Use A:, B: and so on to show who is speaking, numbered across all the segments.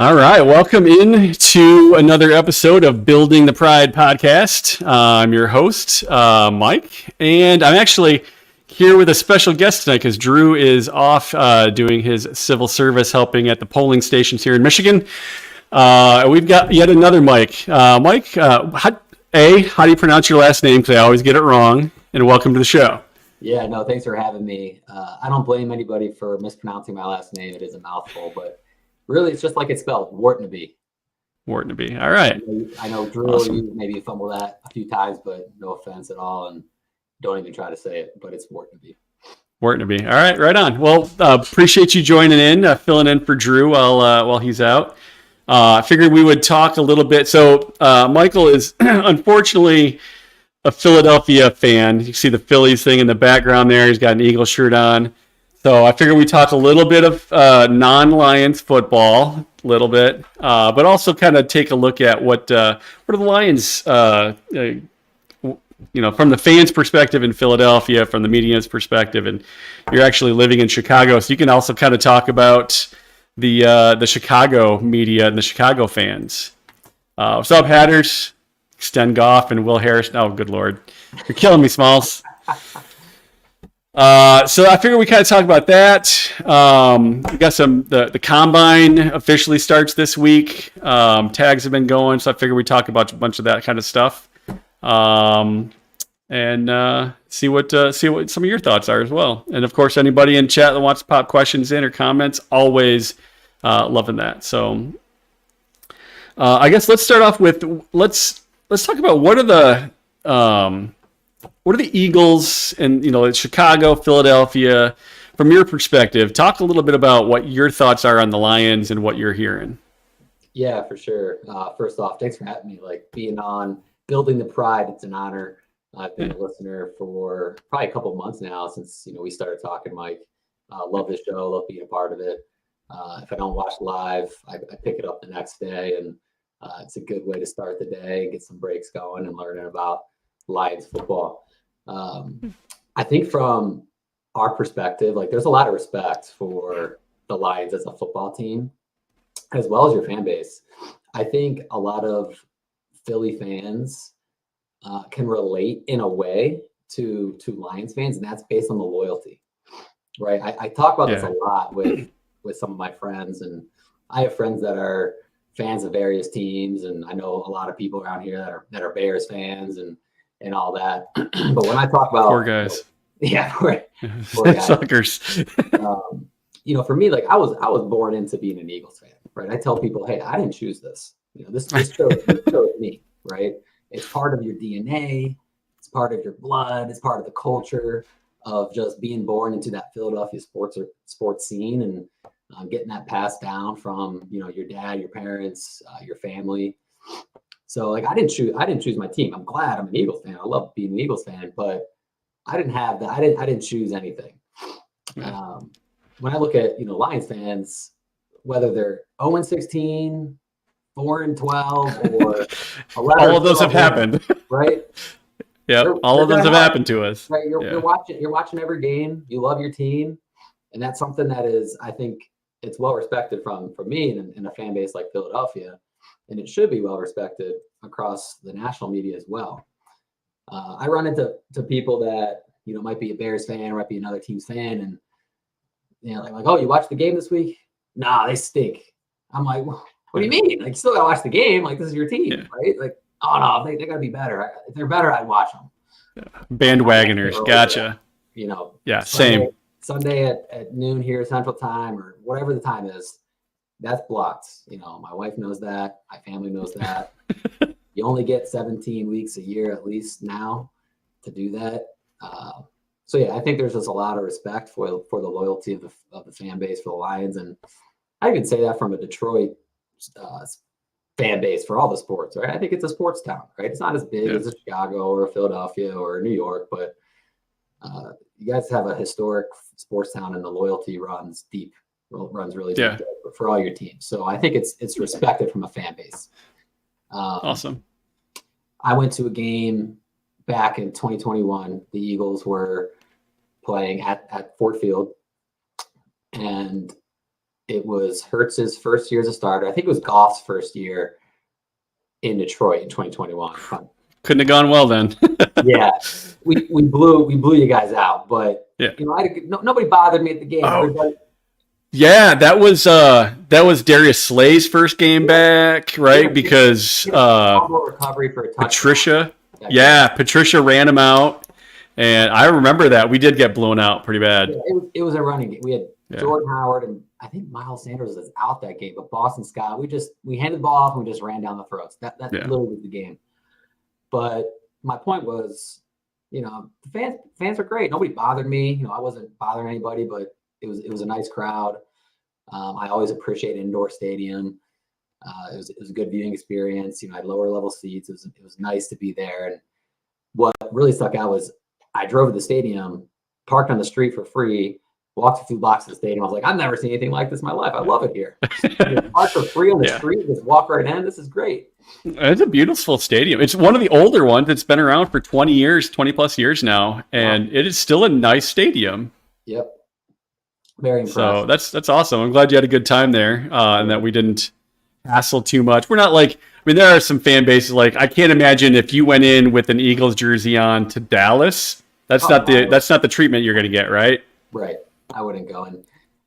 A: All right, welcome in to another episode of Building the Pride podcast. I'm your host, Mike, and I'm actually here with a special guest tonight because Drew is off doing his civil service, helping at the polling stations here in Michigan. We've got yet another Mike. Mike, how do you pronounce your last name? Because I always get it wrong. And welcome to the show.
B: Yeah, no, thanks for having me. I don't blame anybody for mispronouncing my last name. It is a mouthful, but really, it's just like it's spelled, Whartonby.
A: Whartonby. All right.
B: I know Drew, awesome. You maybe fumble that a few times, but no offense at all, and don't even try to say it, but it's Whartonby.
A: Whartonby. All right, right on. Well, appreciate you joining in, filling in for Drew while he's out. I figured we would talk a little bit. So Michael is unfortunately a Philadelphia fan. You see the Phillies thing in the background there. He's got an Eagle shirt on. So I figured we'd talk a little bit of non-Lions football, a little bit, but also kind of take a look at what are the Lions, from the fans' perspective in Philadelphia, from the media's perspective, and you're actually living in Chicago, so you can also kind of talk about the Chicago media and the Chicago fans. What's up, Hatters? Sten Goff and Will Harris. Oh, good Lord. You're killing me, Smalls. So I figured we kind of talk about that. We got the combine officially starts this week. Tags have been going, so I figured we talk about a bunch of that kind of stuff, and see what some of your thoughts are as well. And of course, anybody in chat that wants to pop questions in or comments, always loving that. So I guess let's start off with let's talk about what are the Eagles and, Chicago, Philadelphia, from your perspective? Talk a little bit about what your thoughts are on the Lions and what you're hearing.
B: Yeah, for sure. First off, thanks for having me. Being on Building the Pride, it's an honor. I've been a listener for probably a couple of months now since, we started talking, Mike. Love the show, love being a part of it. If I don't watch live, I pick it up the next day, and it's a good way to start the day, get some breaks going and learning about Lions football. I think from our perspective, there's a lot of respect for the Lions as a football team, as well as your fan base. I think a lot of Philly fans can relate in a way to Lions fans, and that's based on the loyalty, right? I talk about this a lot with some of my friends, and I have friends that are fans of various teams, and I know a lot of people around here that are Bears fans and all that. But when I talk about
A: poor guys,
B: poor guys.
A: Suckers.
B: For me, I was born into being an Eagles fan, right? I tell people, hey, I didn't choose this. This chose me, right? It's part of your DNA. It's part of your blood. It's part of the culture of just being born into that Philadelphia sports scene and getting that passed down from your dad, your parents, your family. So I didn't choose my team. I'm glad I'm an Eagles fan. I love being an Eagles fan, but I didn't have that. I didn't choose anything. When I look at Lions fans, whether they're 0-16, 4-12, or 11,
A: all of those have happened,
B: right?
A: Yeah, all of those have happened to us.
B: Right, you're watching every game. You love your team, and that's something that is, I think, it's well respected from me in a fan base like Philadelphia. And it should be well respected across the national media as well. I run into people that might be a Bears fan, or might be another team's fan, and oh, you watched the game this week? Nah, they stink. I'm like, what do you mean? You still gotta watch the game. This is your team, right? Oh no, they gotta be better. If they're better, I'd watch them.
A: Bandwagoners, gotcha.
B: Yeah, Sunday at noon here Central Time, or whatever the time is. That's blocked. My wife knows that. My family knows that. You only get 17 weeks a year, at least now, to do that. So yeah, I think there's just a lot of respect for the loyalty of the fan base for the Lions, and I even say that from a Detroit fan base for all the sports, right? I think it's a sports town, right? It's not as big as a Chicago or a Philadelphia or New York, but you guys have a historic sports town, and the loyalty runs really deep for all your teams. So I think it's respected from a fan base.
A: Awesome.
B: I went to a game back in 2021. The Eagles were playing at Ford Field, and it was Hurts's first year as a starter. I think it was Goff's first year in Detroit in 2021.
A: Couldn't have gone well then.
B: Yeah, we blew you guys out, but
A: Yeah.
B: nobody bothered me at the game. Everybody,
A: yeah, that was Darius Slay's first game back, right?
B: Yeah,
A: because
B: recovery for a touchdown.
A: Patricia, Patricia ran him out, and I remember that we did get blown out pretty bad.
B: Yeah, it was a running game. We had Jordan Howard and I think Miles Sanders was out that game, but Boston Scott, we handed the ball off and we just ran down the throats. That literally was the game. But my point was, the fans are great. Nobody bothered me. I wasn't bothering anybody, but it was a nice crowd. I always appreciate indoor stadium. It was a good viewing experience. I had lower level seats. It was nice to be there. And what really stuck out was I drove to the stadium, parked on the street for free, walked a few blocks to the stadium. I was like, I've never seen anything like this in my life. I love it here. Park for free on the street, just walk right in. This is great.
A: It's a beautiful stadium. It's one of the older ones that's been around for 20 plus years now, and it is still a nice stadium.
B: Yep. Very impressive.
A: So that's awesome. I'm glad you had a good time there, and that we didn't hassle too much. We're not there are some fan bases I can't imagine if you went in with an Eagles jersey on to Dallas. That's not the treatment you're going to get, right?
B: Right. I wouldn't go. And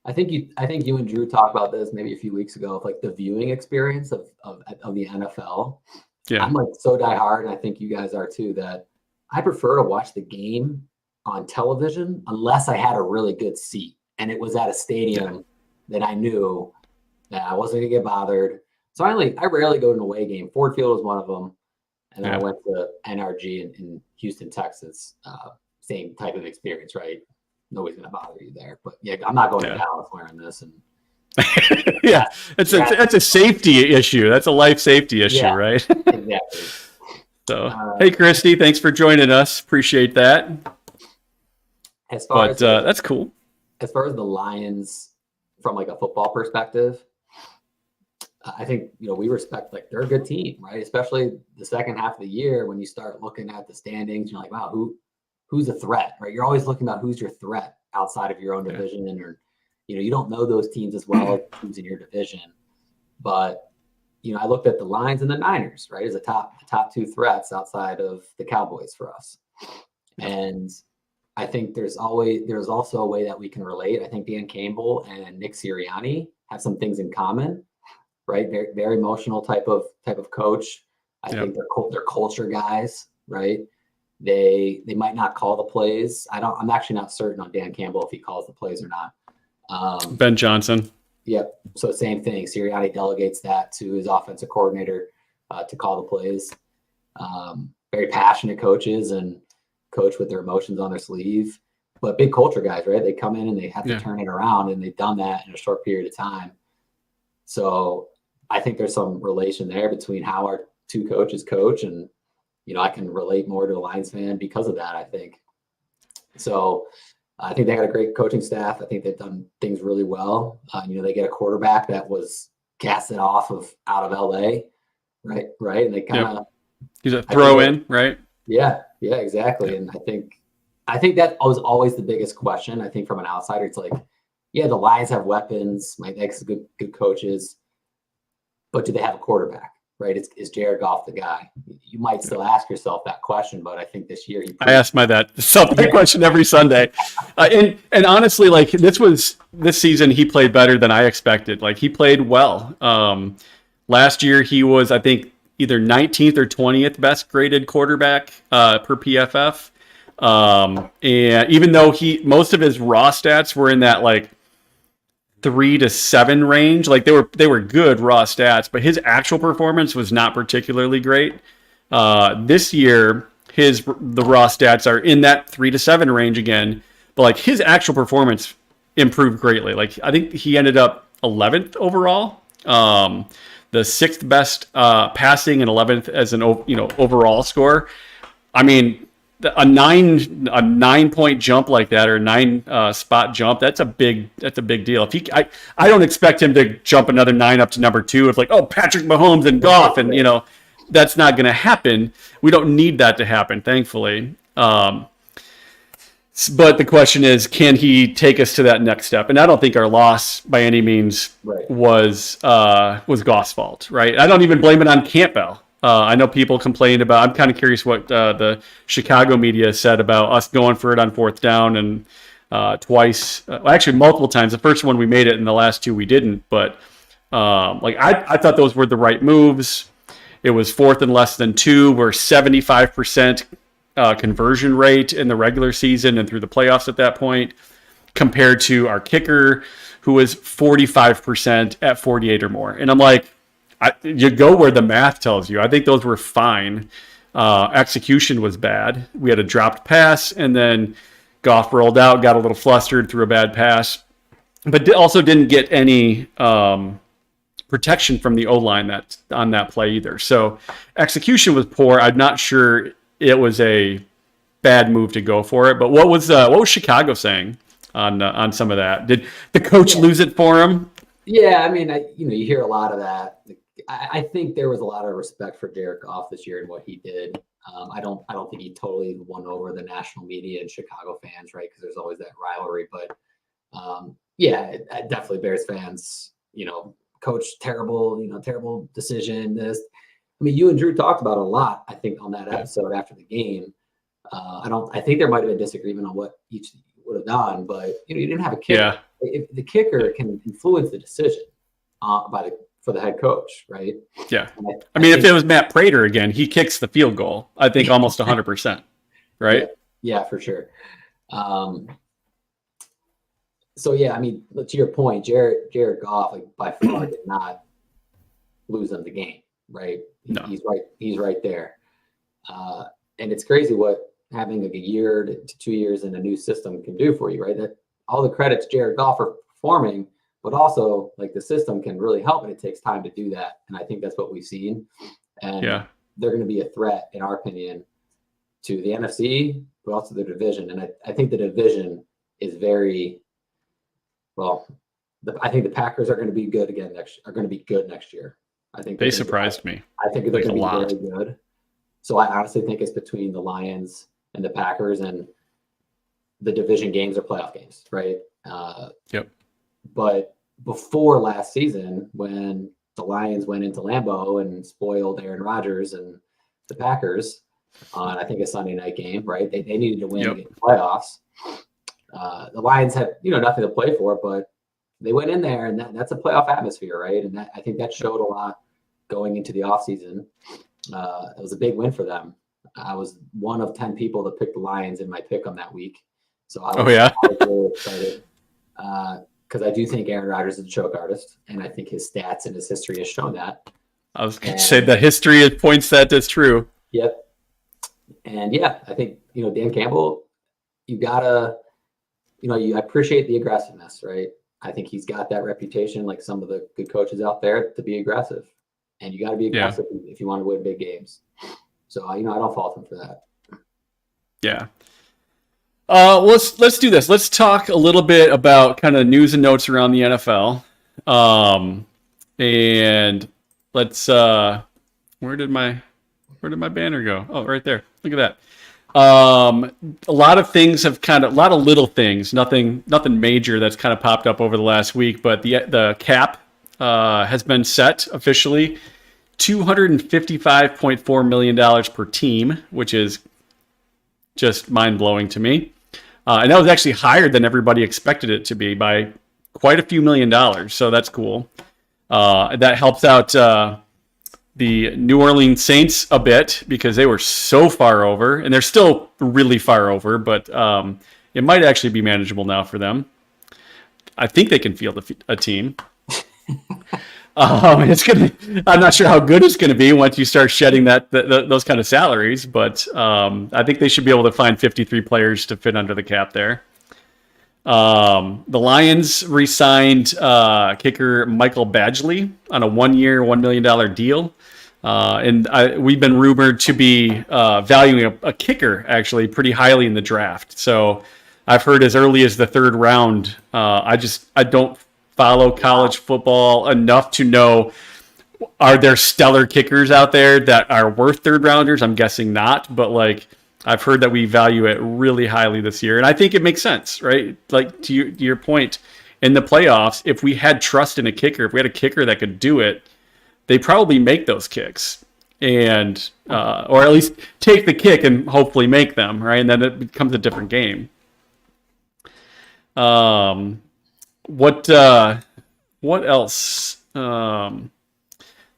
B: I think you and Drew talked about this maybe a few weeks ago of the viewing experience of the NFL. Yeah. I'm so diehard, and I think you guys are too, that I prefer to watch the game on television unless I had a really good seat and it was at a stadium that I knew that I wasn't going to get bothered. So I rarely go to an away game. Ford Field was one of them. And then I went to NRG in Houston, Texas. Same type of experience, right? Nobody's going to bother you there. But I'm not going to Dallas wearing this. And
A: that's a safety issue. That's a life safety issue, right?
B: Exactly.
A: So, hey, Christy, thanks for joining us. Appreciate that. That's cool.
B: As far as the Lions, from a football perspective, I think we respect they're a good team, right? Especially the second half of the year when you start looking at the standings, you're like, wow, who's a threat, right? You're always looking about who's your threat outside of your own division, or you don't know those teams as well as teams in your division. But I looked at the Lions and the Niners, right, as the top two threats outside of the Cowboys for us. And I think there's also a way that we can relate. I think Dan Campbell and Nick Sirianni have some things in common. Right, very, very emotional type of coach. I think they're culture guys, right? They might not call the plays. I'm actually not certain on Dan Campbell if he calls the plays or not.
A: Ben Johnson.
B: Yep. So same thing. Sirianni delegates that to his offensive coordinator to call the plays. Very passionate coaches and coach with their emotions on their sleeve, but big culture guys, right? They come in and they have to turn it around, and they've done that in a short period of time. So I think there's some relation there between how our two coaches coach, and I can relate more to a Lions fan because of that, I think. So I think they got a great coaching staff. I think they've done things really well. They get a quarterback that was casted out of LA, right? And they kind of
A: he's a throw-in, right?
B: Yeah, exactly. And I think that was always the biggest question. I think from an outsider, it's the Lions have weapons. Mike X is good coaches. But do they have a quarterback, right? Is Jared Goff the guy? You might still ask yourself that question, but I think this year
A: I ask myself that question every Sunday. And honestly, this season he played better than I expected. He played well. Last year he was, I think, either 19th or 20th best graded quarterback per PFF. And even though most of his raw stats were in that 3 to 7 range, they were good raw stats, but his actual performance was not particularly great. This year, the raw stats are in that 3 to 7 range again, but his actual performance improved greatly. I think he ended up 11th overall, the 6th best passing, and 11th as an overall score. I mean, a 9-point jump like that, or a 9 spot jump, that's a big deal. If I don't expect him to jump another 9 up to number 2. If Patrick Mahomes and Goff, and that's not going to happen. We don't need that to happen, thankfully. But the question is, can he take us to that next step? And I don't think our loss by any means was Goff's fault, right? I don't even blame it on Campbell. I know people complained about. I'm kind of curious what the Chicago media said about us going for it on fourth down and twice, actually multiple times. The first one we made it, and the last two we didn't. But I thought those were the right moves. It was fourth and less than 2. We're 75% conversion rate in the regular season and through the playoffs at that point, compared to our kicker, who was 45% at 48 or more. And I'm like, you go where the math tells you. I think those were fine. Execution was bad. We had a dropped pass, and then Goff rolled out, got a little flustered, threw a bad pass, but also didn't get any protection from the O-line on that play either. So execution was poor. I'm not sure it was a bad move to go for it. But what was Chicago saying on some of that? Did the coach lose it for him?
B: Yeah, I mean, you hear a lot of that. I think there was a lot of respect for Jared Goff this year and what he did. I don't think he totally won over the national media and Chicago fans, right? Because there's always that rivalry. But definitely Bears fans, coach terrible decision. You and Drew talked about it a lot, I think, on that episode after the game. I think there might have been disagreement on what each would have done, but you didn't have a kicker.
A: Yeah.
B: If the kicker can influence the decision for the head coach, right?
A: Yeah. I mean, if it was Matt Prater again, he kicks the field goal, I think almost 100%, right?
B: Yeah, for sure. So yeah, I mean, to your point, Jared Goff, by far did not lose them the game, right?
A: No.
B: He's right there. And it's crazy what having a year to 2 years in a new system can do for you, right? That all the credits Jared Goff for performing, but also the system can really help, and it takes time to do that. And I think that's what we've seen. And they're going to be a threat, in our opinion, to the NFC, but also the division. And I think the division is very well. I think the Packers are going to be good again next year. I think
A: they surprised me.
B: I think they're going to be very good. So I honestly think it's between the Lions and the Packers, and the division games are playoff games, right?
A: Yep.
B: But before last season, when the Lions went into Lambeau and spoiled Aaron Rodgers and the Packers on, I think, a Sunday night game, right? They needed to win to get the playoffs. The Lions had, nothing to play for, but they went in there, and that's a playoff atmosphere, right? And I think that showed a lot going into the offseason. It was a big win for them. I was one of 10 people that picked the Lions in my pick on that week. So I was really excited because I do think Aaron Rodgers is a choke artist, and I think his stats and his history has shown that.
A: I was going to say the history points that is true.
B: Yep. And I think, Dan Campbell, you gotta, I appreciate the aggressiveness, right? I think he's got that reputation, like some of the good coaches out there, to be aggressive. And you got to be aggressive if you want to win big games. So, I don't fault him for that.
A: Yeah. Let's do this. Let's talk a little bit about kind of news and notes around the NFL. And let's where did my banner go? Oh, right there. Look at that. A lot of things have a lot of little things, nothing major that's kind of popped up over the last week, but the cap has been set officially, $255.4 million per team, which is just mind-blowing to me. And that was actually higher than everybody expected it to be by quite a few $1 million. So that's cool. That helps out the New Orleans Saints a bit because they were so far over, and they're still really far over, but it might actually be manageable now for them. I think they can field a team. I'm not sure how good it's going to be once you start shedding those kind of salaries, but I think they should be able to find 53 players to fit under the cap there. The Lions re-signed kicker Michael Badgley on a 1-year, $1 million deal. And we've been rumored to be valuing a kicker actually pretty highly in the draft. So I've heard as early as the 3rd round. I don't follow college football enough to know, are there stellar kickers out there that are worth 3rd rounders? I'm guessing not, but I've heard that we value it really highly this year, and I think it makes sense, right? Like to your point, in the playoffs, if we had trust in a kicker, if we had a kicker that could do it, they probably make those kicks, and or at least take the kick and hopefully make them, right? And then it becomes a different game. What else? The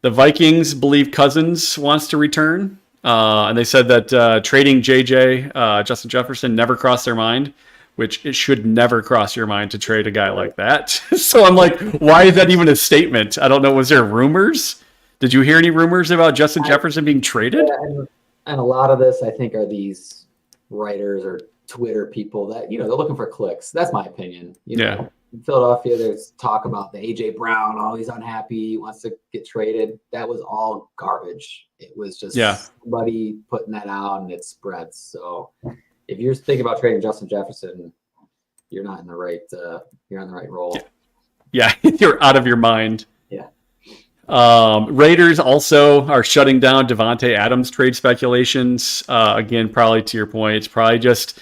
A: Vikings believe Cousins wants to return. And they said that trading Justin Jefferson, never crossed their mind, which it should never cross your mind to trade a guy like that. So I'm like, why is that even a statement? I don't know. Was there rumors? Did you hear any rumors about Justin Jefferson being traded?
B: Yeah, and a lot of this, I think, are these writers or Twitter people that, they're looking for clicks. That's my opinion.
A: Yeah.
B: In Philadelphia, there's talk about the AJ Brown. Oh, he's unhappy. He wants to get traded. That was all garbage. It was just somebody putting that out, and it spreads. So if you're thinking about trading Justin Jefferson, you're not in the right. You're on the right role.
A: Yeah, you're out of your mind.
B: Yeah.
A: Raiders also are shutting down Devontae Adams trade speculations. Again, probably to your point, it's probably just.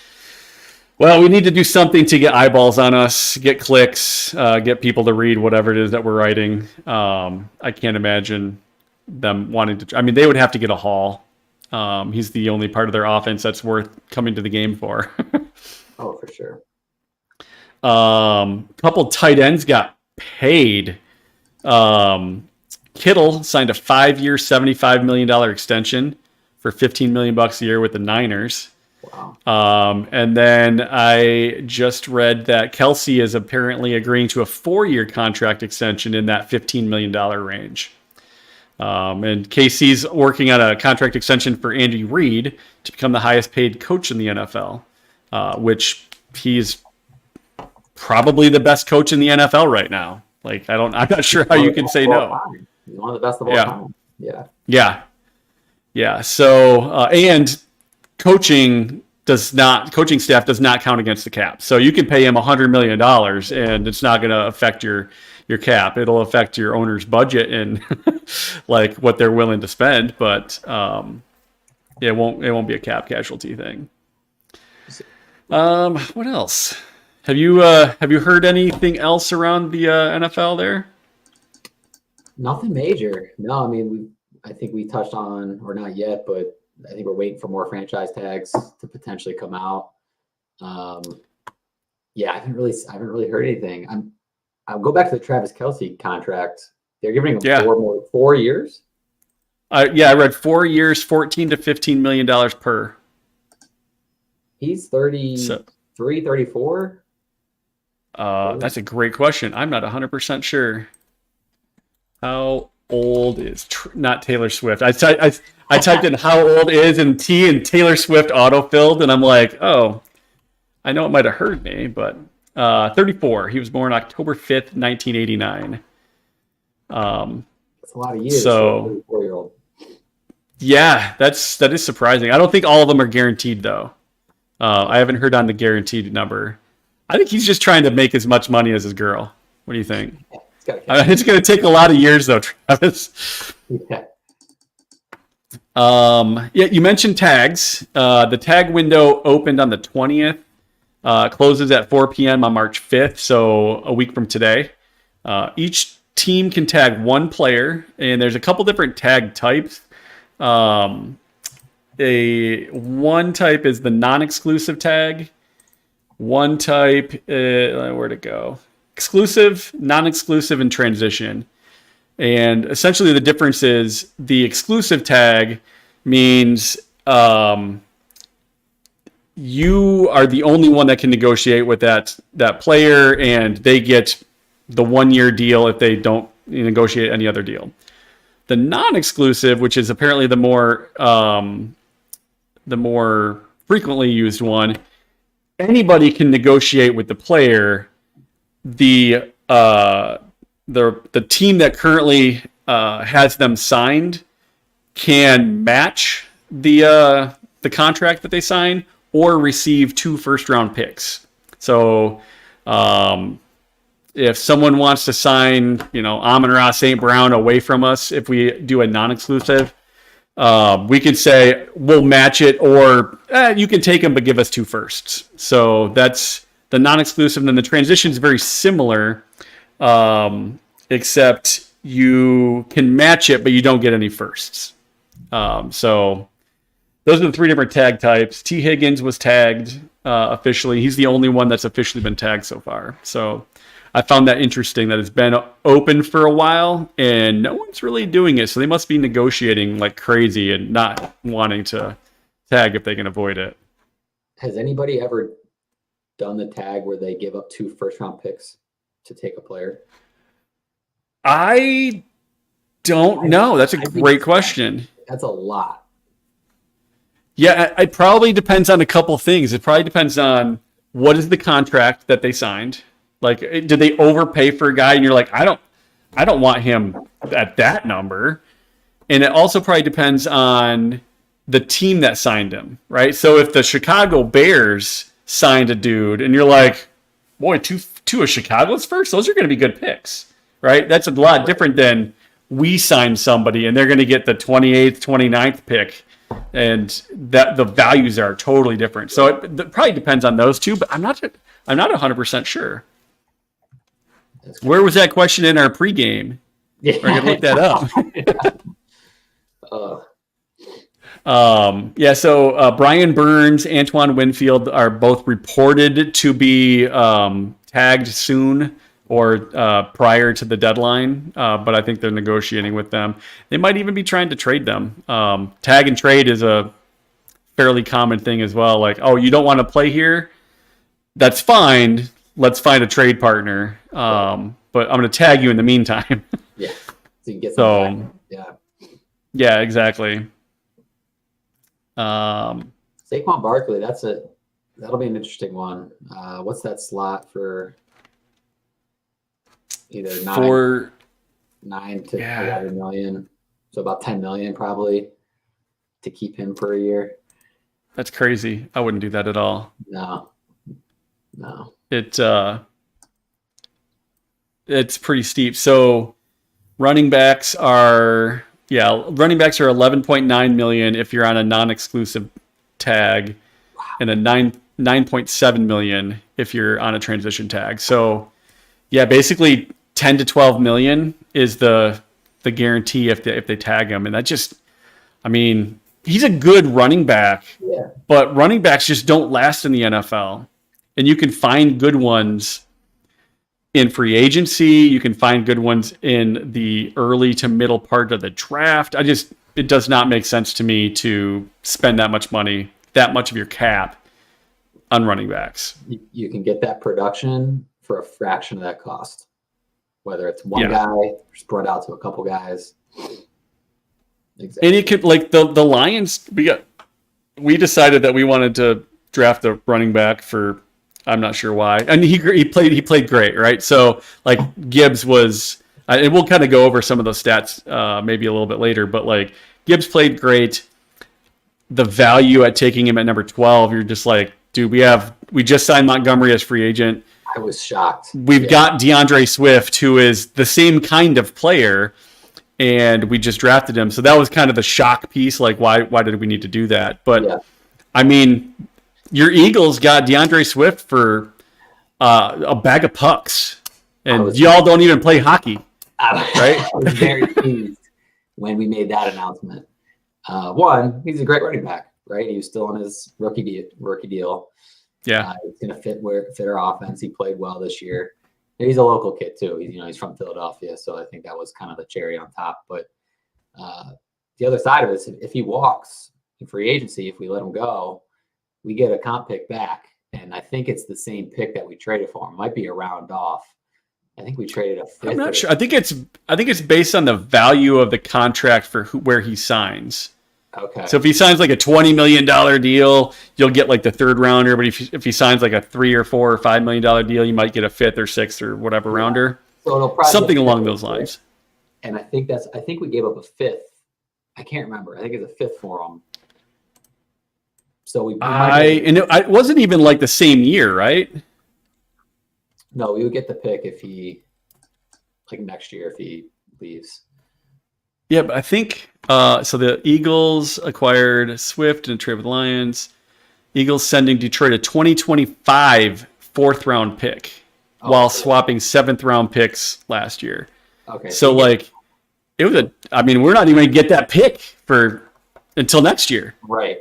A: Well, we need to do something to get eyeballs on us, get clicks, get people to read whatever it is that we're writing. I can't imagine them wanting to. I mean, they would have to get a haul. He's the only part of their offense that's worth coming to the game for.
B: Oh, for sure.
A: Couple tight ends got paid. Kittle signed a 5-year, $75 million extension for $15 million a year with the Niners.
B: Wow.
A: And then I just read that Kelsey is apparently agreeing to a 4-year contract extension in that $15 million range. And KC's working on a contract extension for Andy Reid to become the highest paid coach in the NFL, which he's probably the best coach in the NFL right now. Like, I'm not sure how you can say no.
B: He's one of the best of all time.
A: Yeah. So, and coaching staff does not count against the cap. So you can pay him $100 million and it's not going to affect your cap. It'll affect your owner's budget and like what they're willing to spend, but it won't be a cap casualty thing. What else? Have you heard anything else around the NFL there?
B: Nothing major. No, I mean, I think we touched on, or not yet, but I think we're waiting for more franchise tags to potentially come out. I haven't really heard anything. I'll go back to the Travis Kelce contract. They're giving him 4 years.
A: I read 4 years, $14 to $15 million per.
B: He's 33, 34.
A: That's a great question. I'm not 100% sure. How old is not Taylor Swift? I typed in how old is and Taylor Swift autofilled, and I'm like, oh, I know it might have hurt me, but 34. He was born October 5th, 1989.
B: That's a lot of years.
A: So,
B: 34-year-old.
A: Yeah, that is surprising. I don't think all of them are guaranteed though. I haven't heard on the guaranteed number. I think he's just trying to make as much money as his girl. What do you think? It's going to take a lot of years though, Travis.
B: Yeah.
A: You mentioned tags. The tag window opened on the 20th, closes at 4 p.m. on March 5th, so a week from today. Each team can tag one player, and there's a couple different tag types. One type is the non-exclusive tag. One type, where'd it go? Exclusive, non-exclusive, and transition. And essentially the difference is the exclusive tag means you are the only one that can negotiate with that player, and they get the 1-year deal if they don't negotiate any other deal. The non-exclusive, which is apparently the more frequently used one, anybody can negotiate with the player. The team that currently has them signed can match the contract that they sign or receive 2 first-round picks. So if someone wants to sign, Amon-Ra St. Brown away from us, if we do a non-exclusive, we could say we'll match it, or you can take them but give us 2 firsts. So that's the non-exclusive. And then the transition is very similar, except you can match it but you don't get any firsts. So those are the 3 different tag types. T. Higgins was tagged officially. He's the only one that's officially been tagged so far. So I found that interesting that it's been open for a while and no one's really doing it. So they must be negotiating like crazy and not wanting to tag if they can avoid it.
B: Has anybody ever done the tag where they give up 2 first-round picks to take a player?
A: I don't know. That's a great question.
B: That's a lot.
A: Yeah, it probably depends on a couple things. It probably depends on what is the contract that they signed. Like, did they overpay for a guy and you're like, I don't want him at that number. And it also probably depends on the team that signed him, right? So if the Chicago Bears signed a dude and you're like, boy, two of Chicago's first, those are going to be good picks, right? That's a lot different than we signed somebody and they're going to get the 28th, 29th pick. And that the values are totally different. So it probably depends on those two, but I'm not 100% sure. Where was that question in our pregame?
B: Yeah.
A: I could look that up. So Brian Burns, Antoine Winfield are both reported to be tagged soon or prior to the deadline, but I think they're negotiating with them. They might even be trying to trade them. Tag and trade is a fairly common thing as well. Like, oh, you don't want to play here? That's fine. Let's find a trade partner. But I'm going to tag you in the meantime.
B: Yeah. So you can get some back. Yeah.
A: Yeah, exactly.
B: Saquon Barkley, that'll be an interesting one. What's that slot for either 9 to 11 million? So about 10 million probably to keep him for a year.
A: That's crazy. I wouldn't do that at all.
B: No.
A: It's pretty steep. So running backs are 11.9 million if you're on a non-exclusive tag, wow, and a 9.7 million if you're on a transition tag. So yeah, basically 10 to 12 million is the guarantee if they tag him. And that just, I mean, he's a good running back, but running backs just don't last in the NFL. And you can find good ones in free agency. You can find good ones in the early to middle part of the draft. It does not make sense to me to spend that much money, that much of your cap on running backs.
B: You can get that production for a fraction of that cost, whether it's one guy spread out to a couple guys. Exactly.
A: And it could, like the Lions, we decided that we wanted to draft a running back for, I'm not sure why. And he played great, right? So like Gibbs was, and we'll kind of go over some of those stats maybe a little bit later, but like Gibbs played great. The value at taking him at number 12, you're just like, dude, we just signed Montgomery as free agent.
B: I was shocked.
A: We've got DeAndre Swift, who is the same kind of player, and we just drafted him. So that was kind of the shock piece. Like, why did we need to do that? But I mean, your Eagles got DeAndre Swift for a bag of pucks, and y'all don't even play hockey, right?
B: I was very pleased when we made that announcement. One, he's a great running back, right? He was still on his rookie deal.
A: Yeah,
B: he's going to fit our offense. He played well this year. And he's a local kid too. He's from Philadelphia, so I think that was kind of the cherry on top. But the other side of it is, if he walks in free agency, if we let him go, we get a comp pick back, and I think it's the same pick that we traded for him. It might be a round off. I think we traded a fifth.
A: I'm not sure. I think it's based on the value of the contract for where he signs.
B: Okay.
A: So if he signs like a $20 million deal, you'll get like the third rounder. But if he signs like a $3 or $4 or $5 million deal, you might get a fifth or sixth or whatever rounder.
B: So it'll probably
A: something along those lines.
B: And I think we gave up a fifth. I can't remember. I think it's a fifth for him. So
A: it wasn't even like the same year, right?
B: No, we would get the pick if he, like next year, if he leaves.
A: Yeah, but I think So the Eagles acquired Swift in a trade with Lions. Eagles sending Detroit a 2025 fourth round pick while swapping seventh round picks last year.
B: Okay.
A: So it was we're not even going to get that pick until next year.
B: Right.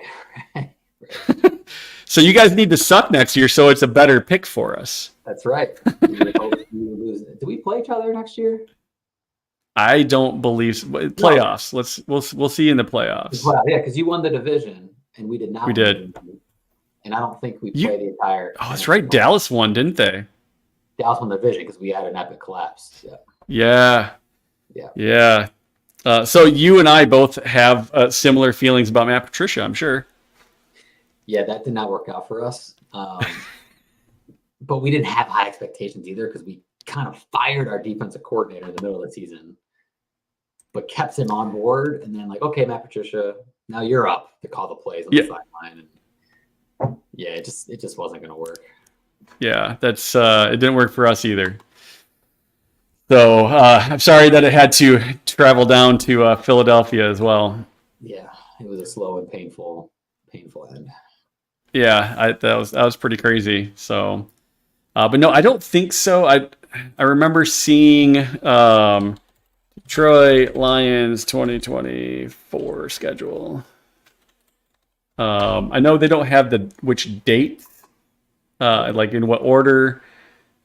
A: So you guys need to suck next year so it's a better pick for us.
B: That's right. Do we play each other next year?
A: I don't believe so. Playoffs. No. We'll see in the playoffs.
B: Well, yeah, because you won the division and we did not.
A: We did.
B: And I don't think we played the entire.
A: Oh, that's right. Dallas won, didn't they?
B: Dallas won the division because we had an epic collapse. Yeah.
A: So you and I both have similar feelings about Matt Patricia, I'm sure.
B: Yeah, that did not work out for us. But we didn't have high expectations either because we kind of fired our defensive coordinator in the middle of the season, but kept him on board. And then okay, Matt Patricia, now you're up to call the plays on the sideline. And it just wasn't going to work. Yeah,
A: that's it didn't work for us either. So I'm sorry that it had to travel down to Philadelphia as well.
B: Yeah, it was a slow and painful end.
A: Yeah, that was pretty crazy. So, but no, I don't think so. I remember seeing Detroit Lions 2024 schedule. I know they don't have which date, in what order.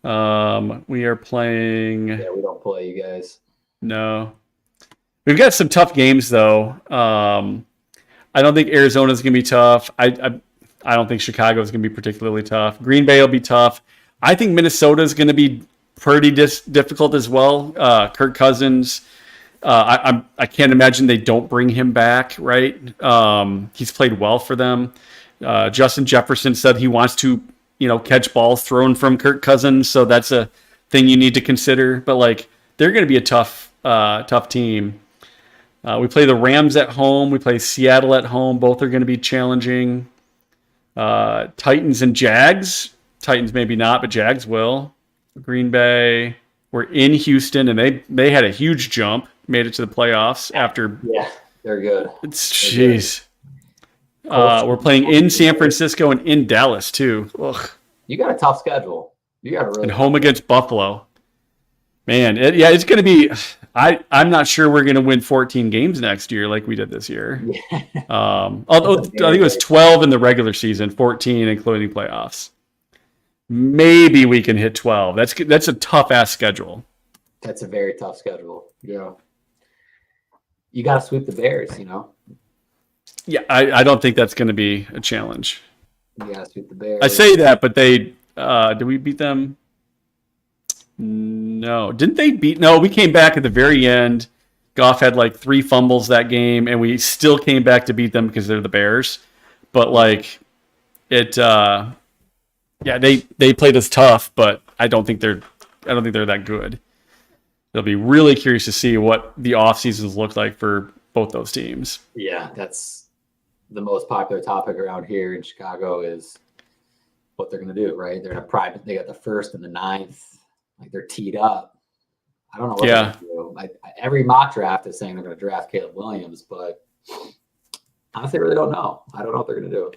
A: We are playing.
B: Yeah, we don't play you guys.
A: No, we've got some tough games though. I don't think Arizona's gonna be tough. I don't think Chicago's gonna be particularly tough. Green Bay will be tough. I think Minnesota's gonna be pretty difficult as well. Kirk Cousins. I can't imagine they don't bring him back, right? He's played well for them. Justin Jefferson said he wants to, catch balls thrown from Kirk Cousins, so that's a thing you need to consider. But they're going to be a tough team. We play the Rams at home. We play Seattle at home. Both are going to be challenging. Titans and Jags. Titans maybe not, but Jags will. Green Bay. We're in Houston, and they had a huge jump. Made it to the playoffs after.
B: Yeah, they're good.
A: Jeez. We're playing in San Francisco and in Dallas too. Ugh.
B: You got a tough schedule. You got a really
A: and home against Buffalo. Man, it's going to be. I'm not sure we're going to win 14 games next year like we did this year. Yeah. Although I think it was 12 in the regular season, 14 including playoffs. Maybe we can hit 12. That's a tough ass schedule.
B: That's a very tough schedule. Yeah. You got to sweep the Bears,
A: Yeah, I don't think that's going to be a challenge.
B: You got to sweep the Bears.
A: I say that, but did we beat them? No. Didn't they beat? No, we came back at the very end. Goff had 3 fumbles that game, and we still came back to beat them because they're the Bears. But they played us tough, but I don't think they're that good. It'll be really curious to see what the off seasons look like for both those teams.
B: Yeah, that's the most popular topic around here in Chicago is what they're going to do, right? They're going to they got the 1st and the 9th. They're teed up. I don't know what they're going to do. Every mock draft is saying they're going to draft Caleb Williams, but honestly, I really don't know. I don't know what they're going to do.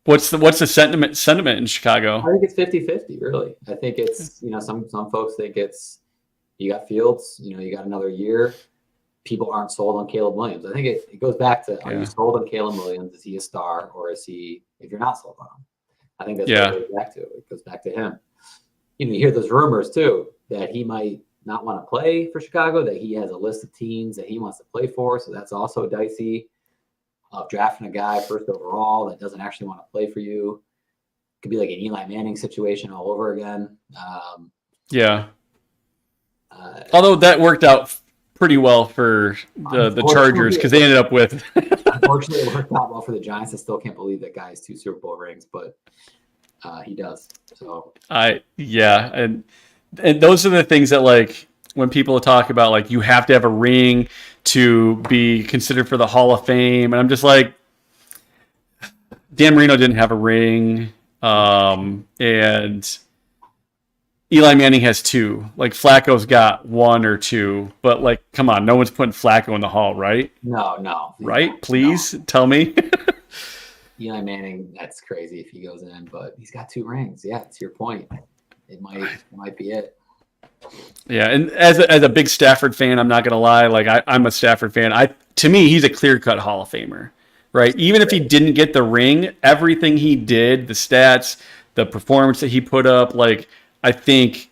A: What's the sentiment in Chicago?
B: I think it's 50-50, really. I think it's, some folks think it's, you got Fields, you got another year. People aren't sold on Caleb Williams. I think it goes back to, are you sold on Caleb Williams? Is he a star, or is he, if you're not sold on him? I think that's what it goes back to. It goes back to him. You hear those rumors too, that he might not want to play for Chicago, that he has a list of teams that he wants to play for. So that's also dicey. Of drafting a guy 1st overall that doesn't actually want to play for you. Could be like an Eli Manning situation all over again.
A: Although that worked out pretty well for the Chargers because they ended up with.
B: Unfortunately, it worked out well for the Giants. I still can't believe that guy has 2 Super Bowl rings, but he does. So
A: and those are the things that when people talk about you have to have a ring to be considered for the Hall of Fame, and I'm just Dan Marino didn't have a ring, and Eli Manning has 2. Like Flacco's got 1 or 2, but like, come on, no one's putting Flacco in the hall, right?
B: No.
A: Right? Please tell me.
B: Eli Manning, that's crazy if he goes in, but he's got 2 rings. Yeah, to your point. It might be it.
A: Yeah, and as a big Stafford fan, I'm not gonna lie. Like I'm a Stafford fan. To me, he's a clear-cut Hall of Famer, right? Even if he didn't get the ring, everything he did, the stats, the performance that he put up, like I think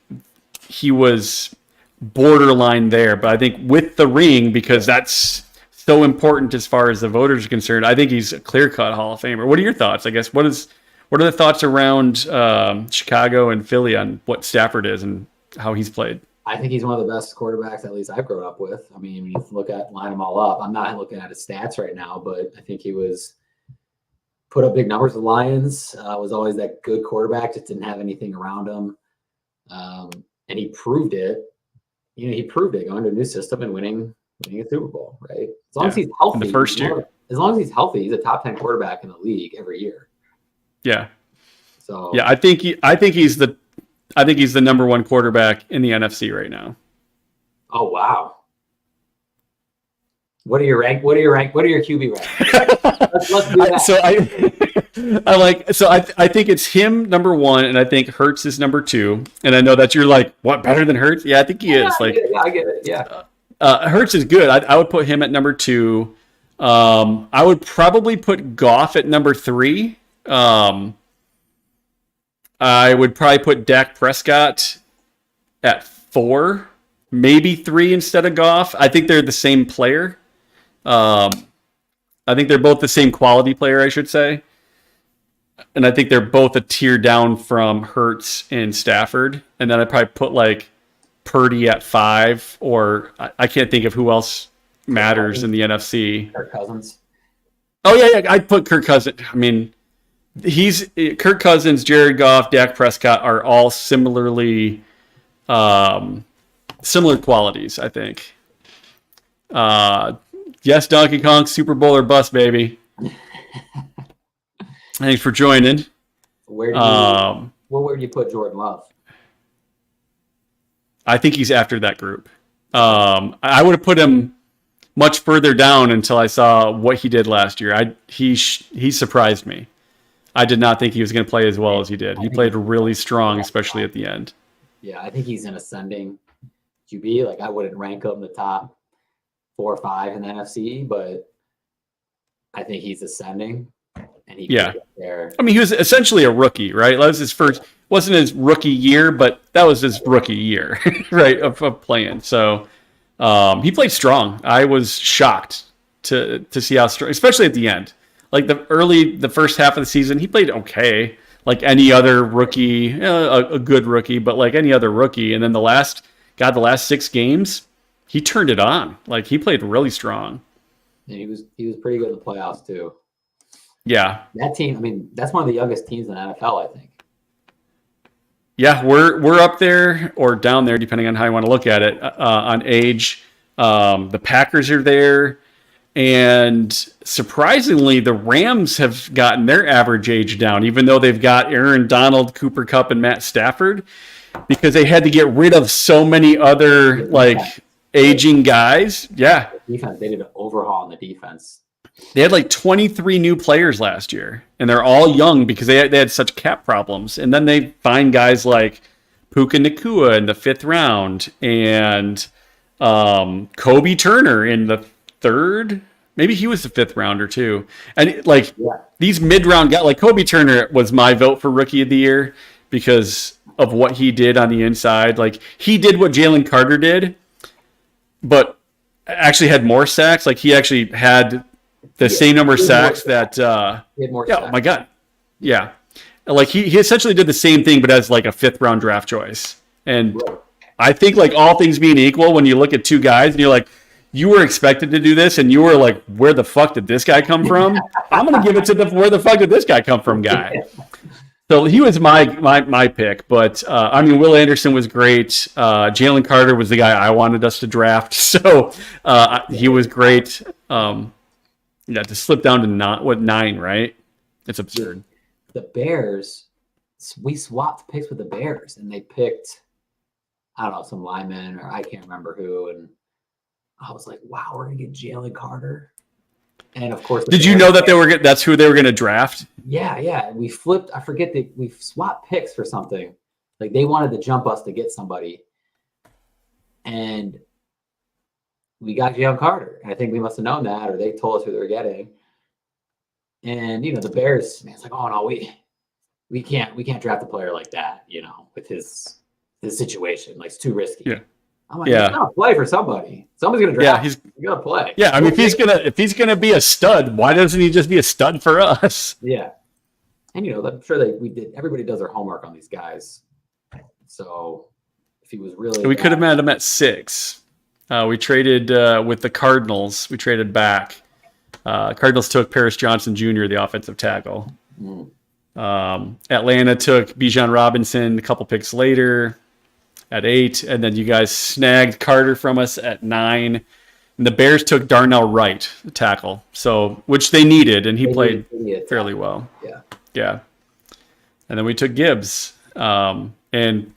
A: he was borderline there. But I think with the ring, because that's so important as far as the voters are concerned, I think he's a clear-cut Hall of Famer. What are your thoughts? I guess what are the thoughts around Chicago and Philly on what Stafford is and how he's played?
B: I think he's one of the best quarterbacks, at least I've grown up with. I mean, you line them all up. I'm not looking at his stats right now, but I think he was put up big numbers with Lions. Was always that good quarterback, just didn't have anything around him. And he proved it. He proved it going to a new system and winning a Super Bowl, right? As long as he's healthy.
A: In the first year.
B: As long as he's healthy, he's a top 10 quarterback in the league every year.
A: Yeah.
B: So
A: yeah, I think he's the number 1 quarterback in the NFC right now.
B: Oh wow! What are your QB ranks? let's do that.
A: So I think it's him number 1, and I think Hurts is number 2. And I know that you're like, what, better than Hurts? Yeah, I think he is.
B: I get it. Yeah.
A: Hurts is good. I would put him at number 2. I would probably put Goff at number 3. I would probably put Dak Prescott at 4, maybe 3 instead of Goff. I think they're the same player. I think they're both the same quality player, I should say. And I think they're both a tier down from Hurts and Stafford. And then I'd probably put like Purdy at 5, or I can't think of who else matters in the NFC.
B: Kirk Cousins.
A: Oh, yeah, I'd put Kirk Cousins. I mean, Kirk Cousins, Jared Goff, Dak Prescott are all similar qualities, I think. Yes, Donkey Kong, Super Bowl or bust, baby. Thanks for joining.
B: Where would you put Jordan Love?
A: I think he's after that group. I would have put him much further down until I saw what he did last year. He surprised me. I did not think he was going to play as well as he did. He played really strong, especially at the end.
B: Yeah, I think he's an ascending QB. Like I wouldn't rank him the top 4 or 5 in the NFC, but I think he's ascending. And he can get there. I
A: mean, he was essentially a rookie, right? That was wasn't his rookie year, but that was his rookie year, right, of playing. So he played strong. I was shocked to see how strong, especially at the end. Like the first half of the season, he played okay, like any other rookie, a good rookie, but like any other rookie. And then the last 6 games, he turned it on. Like he played really strong.
B: And he was pretty good in the playoffs too.
A: Yeah,
B: that team. I mean, that's one of the youngest teams in the NFL, I think.
A: Yeah, we're up there or down there, depending on how you want to look at it, on age. The Packers are there. And surprisingly, the Rams have gotten their average age down, even though they've got Aaron Donald, Cooper Kupp, and Matt Stafford, because they had to get rid of so many other aging guys. Yeah.
B: Defense, they did an overhaul in the defense.
A: They had like 23 new players last year, and they're all young because they had such cap problems. And then they find guys like Puka Nacua in the 5th round and Kobe Turner in the 3rd. Maybe he was the 5th rounder too. And these mid-round guys, like Kobe Turner was my vote for Rookie of the Year because of what he did on the inside. Like he did what Jalen Carter did, but actually had more sacks. Like he actually had the same number of sacks that
B: he had more sacks.
A: Oh my God. Yeah. Like he essentially did the same thing, but as like a 5th round draft choice. And I think like all things being equal, when you look at 2 guys and you're like, you were expected to do this, and you were like, where the fuck did this guy come from? I'm going to give it to the where the fuck did this guy come from guy. So he was my pick. But, I mean, Will Anderson was great. Jalen Carter was the guy I wanted us to draft. So he was great. To slip down to 9, right? It's absurd.
B: The Bears, we swapped picks with the Bears, and they picked I don't know, some lineman or I can't remember who. And I was like, wow, we're going to get Jalen Carter. And of course,
A: did you know that that's who they were going to draft?
B: Yeah. We flipped. I forget that we swapped picks for something. Like they wanted to jump us to get somebody. And we got Jalen Carter. And I think we must have known that, or they told us who they were getting. And, the Bears, man, it's like, oh, no, we can't draft a player like that, with his situation. Like, it's too risky.
A: Yeah.
B: I'm like, he's gonna play for somebody. Somebody's gonna draft. He's gonna play.
A: Yeah, I mean, if he's gonna be a stud, why doesn't he just be a stud for us?
B: Yeah, and I'm sure everybody does their homework on these guys. So if he was really,
A: we could have met him at 6. We traded with the Cardinals. We traded back. Cardinals took Paris Johnson Jr., the offensive tackle. Atlanta took Bijan Robinson a couple picks later at 8, and then you guys snagged Carter from us at 9. And the Bears took Darnell Wright, the tackle, which they needed, and he played fairly well. Yeah. And then we took Gibbs, and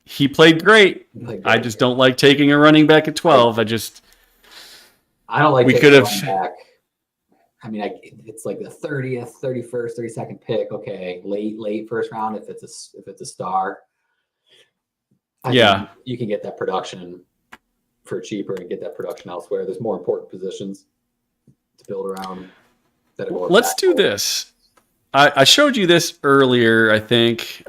A: he played great. I just don't like taking a running back at 12. I
B: don't like.
A: We could have.
B: Back. I mean, it's like the 30th, 31st, 32nd pick. Okay, late first round if it's a star. You can get that production for cheaper and get that production elsewhere. There's more important positions to build around.
A: Let's do this. I showed you this earlier, I think,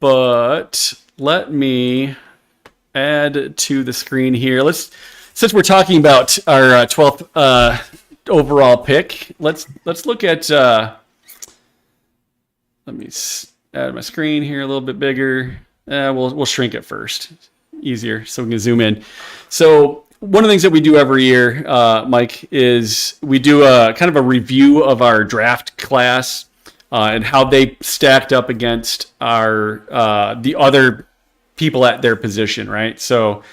A: but let me add to the screen here. Since we're talking about our 12th overall pick, let's look at. Let me add my screen here a little bit bigger. We'll shrink it first, easier, so we can zoom in. So one of the things that we do every year, Mike, is we do a kind of a review of our draft class and how they stacked up against the other people at their position, right? So,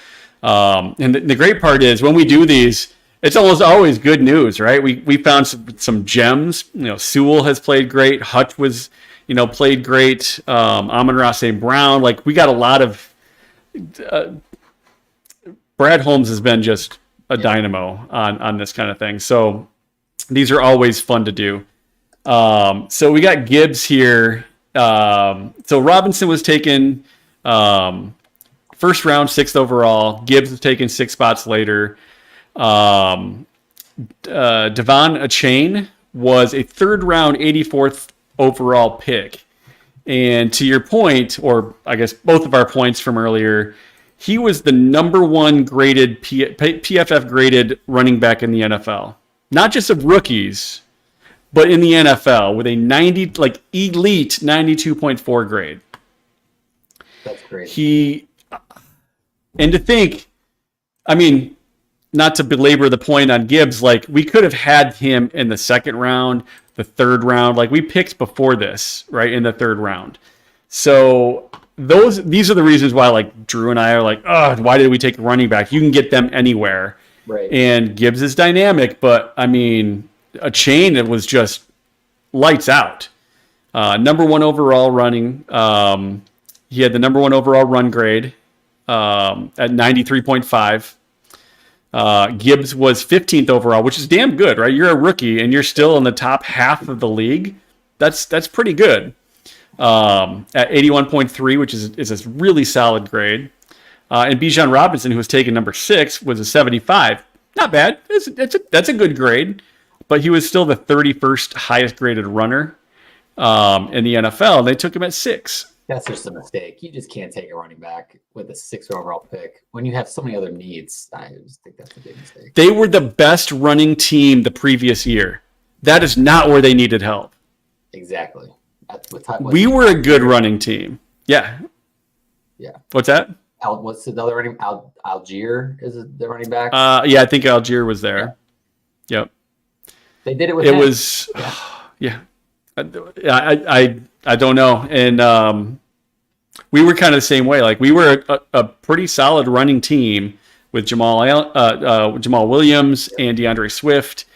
A: and the great part is when we do these, it's almost always good news, right? We found some gems. Sewell has played great. Hutch was, played great. Amon-Ra St. Brown, we got a lot of. Brad Holmes has been just a dynamo on this kind of thing. So these are always fun to do. So we got Gibbs here. So Robinson was taken first round, 6th overall. Gibbs was taken 6 spots later. Devon Achane was a 3rd round, 84th overall pick. And to your point, or I guess both of our points from earlier, he was the number 1 graded PFF graded running back in the NFL. Not just of rookies, but in the NFL with a elite 92.4 grade.
B: That's great.
A: And to think, I mean, not to belabor the point on Gibbs, we could have had him in the 2nd round, the 3rd round. We picked before this, right, in the 3rd round. So these are the reasons why Drew and I are why did we take a running back? You can get them anywhere.
B: Right.
A: And Gibbs is dynamic, but I mean, a chain that was just lights out. Number 1 overall running. He had the number 1 overall run grade at 93.5. Gibbs was 15th overall, which is damn good, right? You're a rookie and you're still in the top half of the league. That's pretty good. At 81.3, which is a really solid grade. And Bijan Robinson, who was taken number 6, was a 75. Not bad. That's a good grade, but he was still the 31st highest graded runner in the NFL. And they took him at 6.
B: That's just a mistake. You just can't take a running back with a 6th overall pick when you have so many other needs. I just think that's a big mistake.
A: They were the best running team the previous year. That is not where they needed help.
B: Exactly.
A: We were a good running team. Yeah. What's that?
B: What's the other running? Algier is the running back.
A: Yeah, I think Algier was there. Yeah. Yep.
B: They did it with.
A: It him. Was. Yeah. I don't know, and we were kind of the same way. We were a pretty solid running team with Jamal Williams and DeAndre Swift.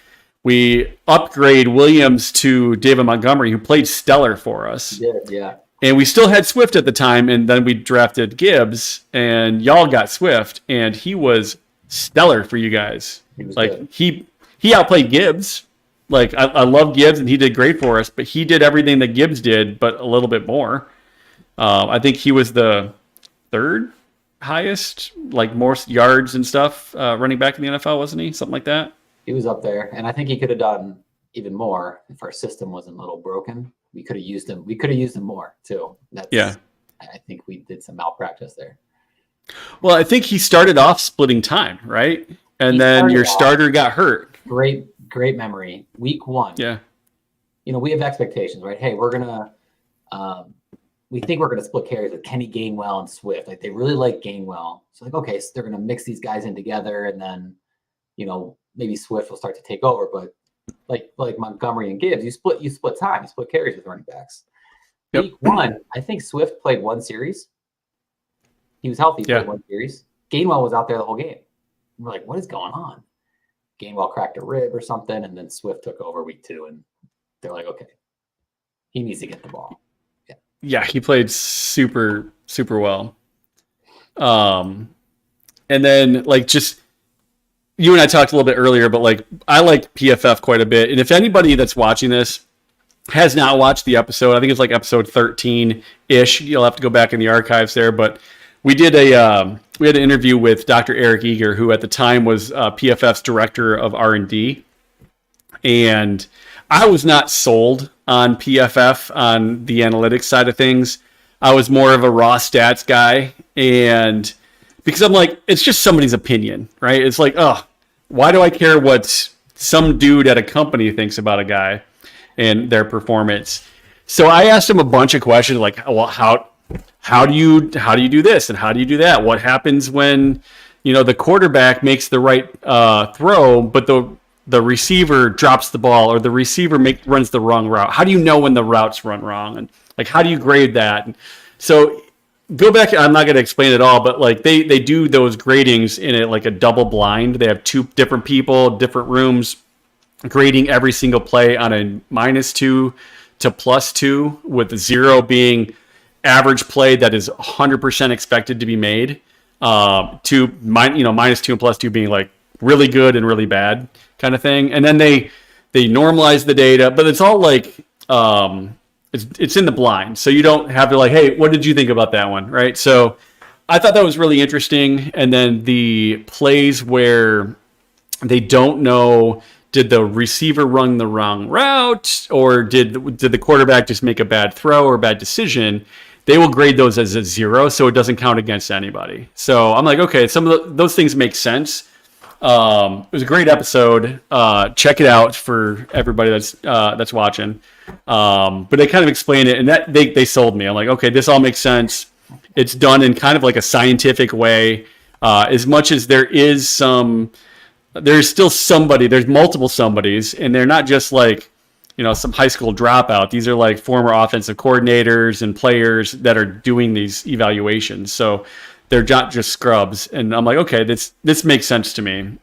A: We upgrade Williams to David Montgomery, who played stellar for us.
B: Yeah.
A: And we still had Swift at the time, and then we drafted Gibbs, and y'all got Swift, and he was stellar for you guys.
B: He was
A: Like
B: good.
A: he outplayed Gibbs. Like I love Gibbs, and he did great for us, but he did everything that Gibbs did, but a little bit more. I think he was the third highest, like more yards and stuff, running back in the NFL, wasn't he? Something like that.
B: He was up there, and I think he could have done even more if our system wasn't a little broken. We could have used him. We could have used him more too.
A: Yeah.
B: I think we did some malpractice there.
A: Well, I think he started off splitting time, right? And then your starter got hurt.
B: Great memory. Week 1.
A: Yeah.
B: We have expectations, right? Hey, we think we're gonna split carries with Kenny Gainwell and Swift. Like they really like Gainwell, so like okay, so they're gonna mix these guys in together, and then maybe Swift will start to take over. But like Montgomery and Gibbs, you split time, you split carries with running backs.
A: Yep.
B: Week 1, I think Swift played 1 series. He was healthy, played 1 series. Gainwell was out there the whole game. We're like, what is going on? Gainwell cracked a rib or something, and then Swift took over week 2, and they're like, okay, he needs to get the ball.
A: Yeah, he played super, super well. And then just you and I talked a little bit earlier, but I like PFF quite a bit. And if anybody that's watching this has not watched the episode, I think it's like episode 13-ish. You'll have to go back in the archives there. But we did we had an interview with Dr. Eric Eager, who at the time was PFF's director of R&D. And I was not sold on PFF on the analytics side of things. I was more of a raw stats guy. And because I'm like, it's just somebody's opinion, right? It's like, oh, why do I care what some dude at a company thinks about a guy and their performance? So I asked him a bunch of questions like, well, how do you do this and how do you do that? What happens when the quarterback makes the right throw, but the receiver drops the ball, or the receiver runs the wrong route? How do you know when the routes run wrong? And how do you grade that? And so go back. I'm not going to explain it all, but they do those gradings in a double blind. They have 2 different people, different rooms, grading every single play on a -2 to +2, with 0 being average play that is 100% expected to be made. To -2 and +2 being really good and really bad kind of thing. And then they normalize the data, but it's all it's in the blind. So you don't have to hey, what did you think about that one? Right. So I thought that was really interesting. And then the plays where they don't know, did the receiver run the wrong route, or did the quarterback just make a bad throw or a bad decision? They will grade those as a 0, so it doesn't count against anybody. So I'm like, okay, some of those things make sense. It was a great episode. Check it out for everybody that's watching. But they kind of explain it, and that they sold me. I'm like, okay, this all makes sense. It's done in kind of a scientific way. As much as there's still somebody. There's multiple somebodies, and they're not just some high school dropout. These are former offensive coordinators and players that are doing these evaluations. So they're not just scrubs. And I'm like, okay, this makes sense to me.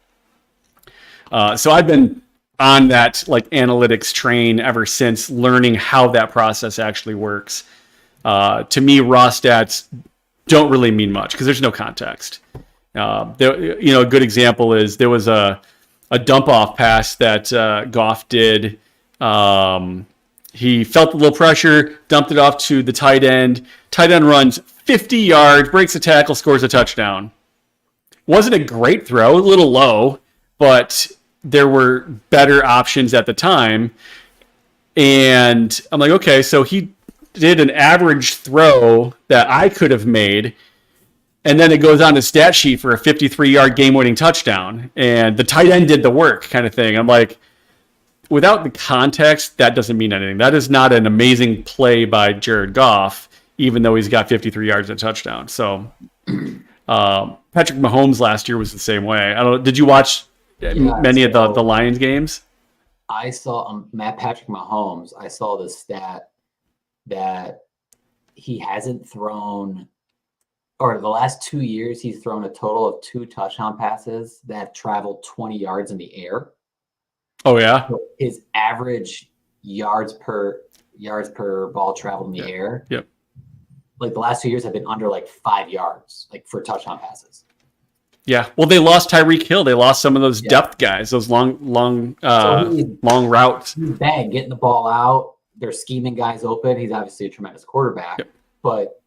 A: So I've been on that analytics train ever since, learning how that process actually works. To me, raw stats don't really mean much because there's no context. A good example is there was a dump off pass that Goff did. He felt a little pressure, dumped it off to the tight end. Tight end runs 50 yards, breaks a tackle, scores a touchdown. Wasn't a great throw, a little low, but there were better options at the time. And I'm like, okay, so he did an average throw that I could have made, and then it goes on the stat sheet for a 53-yard game-winning touchdown, and the tight end did the work kind of thing. I'm like, without the context, that doesn't mean anything. That is not an amazing play by Jared Goff, even though he's got 53 yards and a touchdown. So Patrick Mahomes last year was the same way. I don't know. Did you watch many of the Lions games?
B: I saw Patrick Mahomes. I saw the stat that he hasn't thrown, or the last 2 years, he's thrown a total of 2 touchdown passes that have traveled 20 yards in the air.
A: Oh yeah.
B: So his average yards per ball traveled in the air.
A: Yep.
B: like the last 2 years have been under like 5 yards, like for touchdown passes.
A: Yeah. Well, they lost Tyreek Hill. They lost some of those depth guys, those long routes.
B: He's bad getting the ball out. They're scheming guys open. He's obviously a tremendous quarterback, but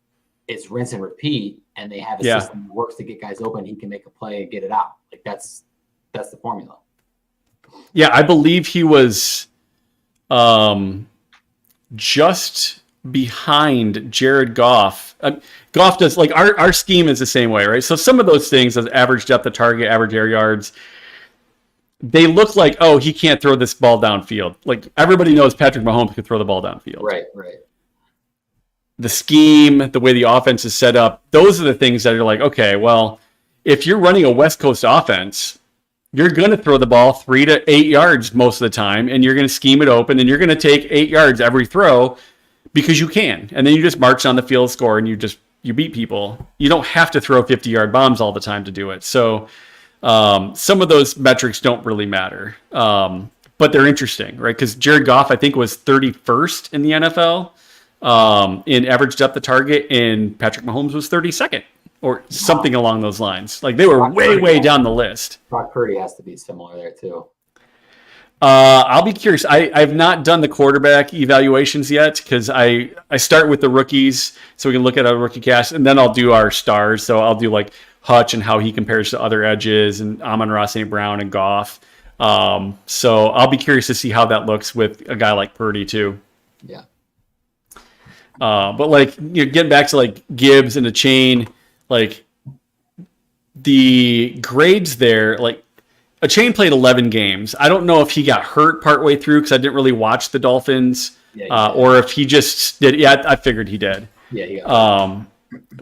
B: it's rinse and repeat, and they have a system that works to get guys open. He can make a play and get it out. Like that's the formula.
A: Yeah, I believe he was just behind Jared Goff. Goff does, like, our scheme is the same way, right? So some of those things, as average depth of target, average air yards, they look like, oh, he can't throw this ball downfield. Like, everybody knows Patrick Mahomes can throw the ball downfield.
B: Right.
A: The scheme, the way the offense is set up, those are the things that are like, okay, well, if you're running a West Coast offense, you're going to throw the ball 3 to 8 yards most of the time, and you're going to scheme it open, and you're going to take 8 yards every throw because you can. And then you just march on the field, score, and you beat people. You don't have to throw 50-yard bombs all the time to do it. So some of those metrics don't really matter. But they're interesting, right? Because Jared Goff, I think, was 31st in the NFL in average depth of target, and Patrick Mahomes was 32nd or something along those lines. Like, they were way down the list.
B: Brock Purdy has to be similar there too.
A: I'll be curious. I've not done the quarterback evaluations yet because I start with the rookies so we can look at our rookie cast, and then I'll do our stars. So I'll do like Hutch and how he compares to other edges, and Amon-Ra St. Brown and Goff. So I'll be curious to see how that looks with a guy like Purdy too.
B: Yeah.
A: But like, getting back to like Gibbs and the chain, like the grades there, like a chain played 11 games. I don't know if he got hurt partway through because I didn't really watch the Dolphins, or if he just did. Yeah, I figured he did.
B: Yeah, he got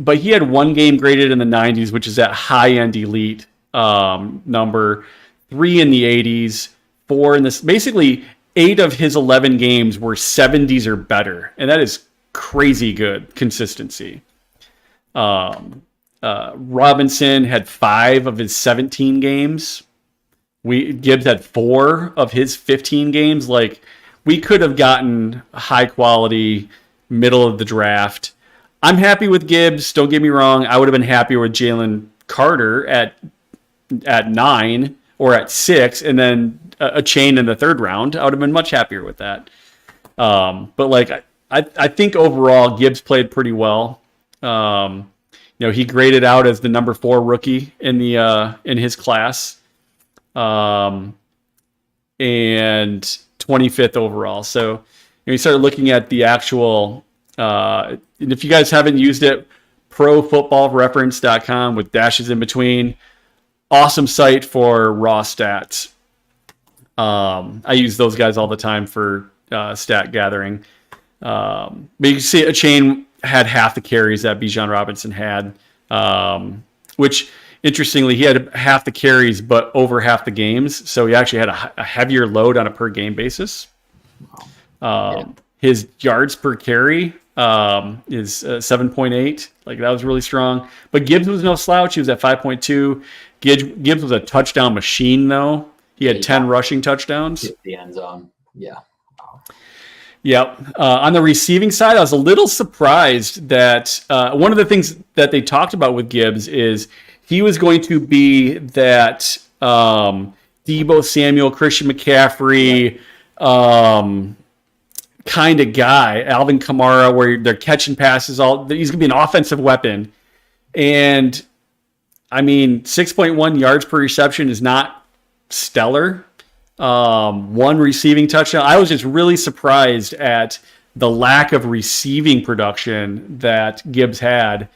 A: but he had one game graded in the 90s, which is that high-end elite number, 3 in the 80s, 4 in this. Basically, 8 of his 11 games were 70s or better, and that is crazy good consistency. Robinson had 5 of his 17 games. Gibbs had 4 of his 15 games. Like, we could have gotten high quality middle of the draft. I'm happy with Gibbs. Don't get me wrong. I would have been happier with Jalen Carter at 9 or at 6, and then a chain in the 3rd round. I would have been much happier with that. But like, I think overall Gibbs played pretty well. He graded out as the number 4 rookie in his class, and 25th overall. So you started looking at the actual. And if you guys haven't used it, profootballreference.com with dashes in between. Awesome site for raw stats. I use those guys all the time for stat gathering. But you can see a chain had half the carries that Bijan Robinson had, which interestingly, he had half the carries but over half the games. So he actually had a heavier load on a per game basis. His yards per carry is 7.8. Like, that was really strong. But Gibbs was no slouch. He was at 5.2. Gibbs was a touchdown machine, though. He had 10 rushing touchdowns.
B: The end zone. Yeah.
A: Yep. On the receiving side, I was a little surprised that one of the things that they talked about with Gibbs is he was going to be that Deebo Samuel, Christian McCaffrey kind of guy, Alvin Kamara, where they're catching passes. He's going to be an offensive weapon. And, I mean, 6.1 yards per reception is not stellar. 1 receiving touchdown. I was just really surprised at the lack of receiving production that Gibbs had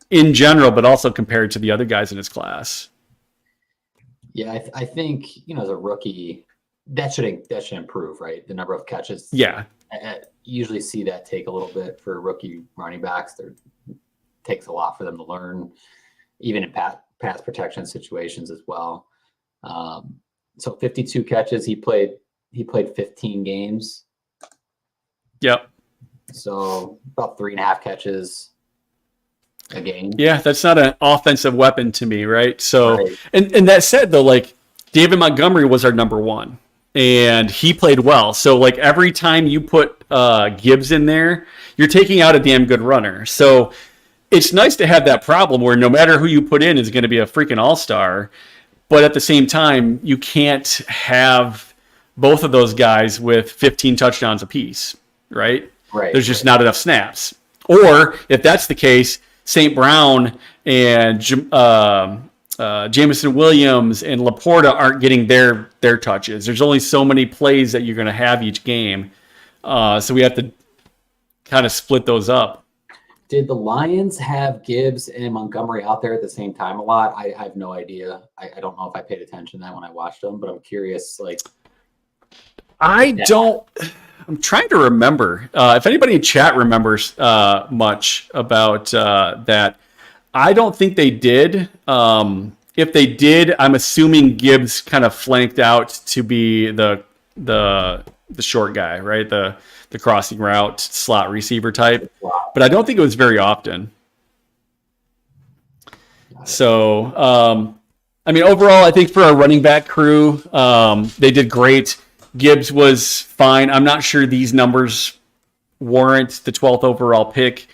A: in general, but also compared to the other guys in his class.
B: Yeah, I think, as a rookie, that should improve, right? The number of catches.
A: Yeah.
B: I usually see that take a little bit for rookie running backs. It takes a lot for them to learn, even in pass protection situations as well. So 52 catches. He played 15 games.
A: Yep.
B: So about 3.5 catches a game.
A: Yeah, that's not an offensive weapon to me, right? So, right. And that said, though, like, David Montgomery was our number 1. and he played well. So like every time you put Gibbs in there, you're taking out a damn good runner. So it's nice to have that problem where no matter who you put in is going to be a freaking all-star. But at the same time, you can't have both of those guys with 15 touchdowns apiece, right?
B: Right.
A: There's just not enough snaps. Or if that's the case, St. Brown and Jameson Williams and Laporta aren't getting their touches. There's only so many plays that you're going to have each game. So we have to kind of split those up.
B: Did the Lions have Gibbs and Montgomery out there at the same time a lot? I have no idea. I don't know if I paid attention to that when I watched them, but I'm curious. Like,
A: I'm trying to remember if anybody in chat remembers much about that. I don't think they did. If they did, I'm assuming Gibbs kind of flanked out to be the short guy, right? The crossing route slot receiver type. But I don't think it was very often. So, I mean, overall, I think for our running back crew, they did great. Gibbs was fine. I'm not sure these numbers warrant the 12th overall pick,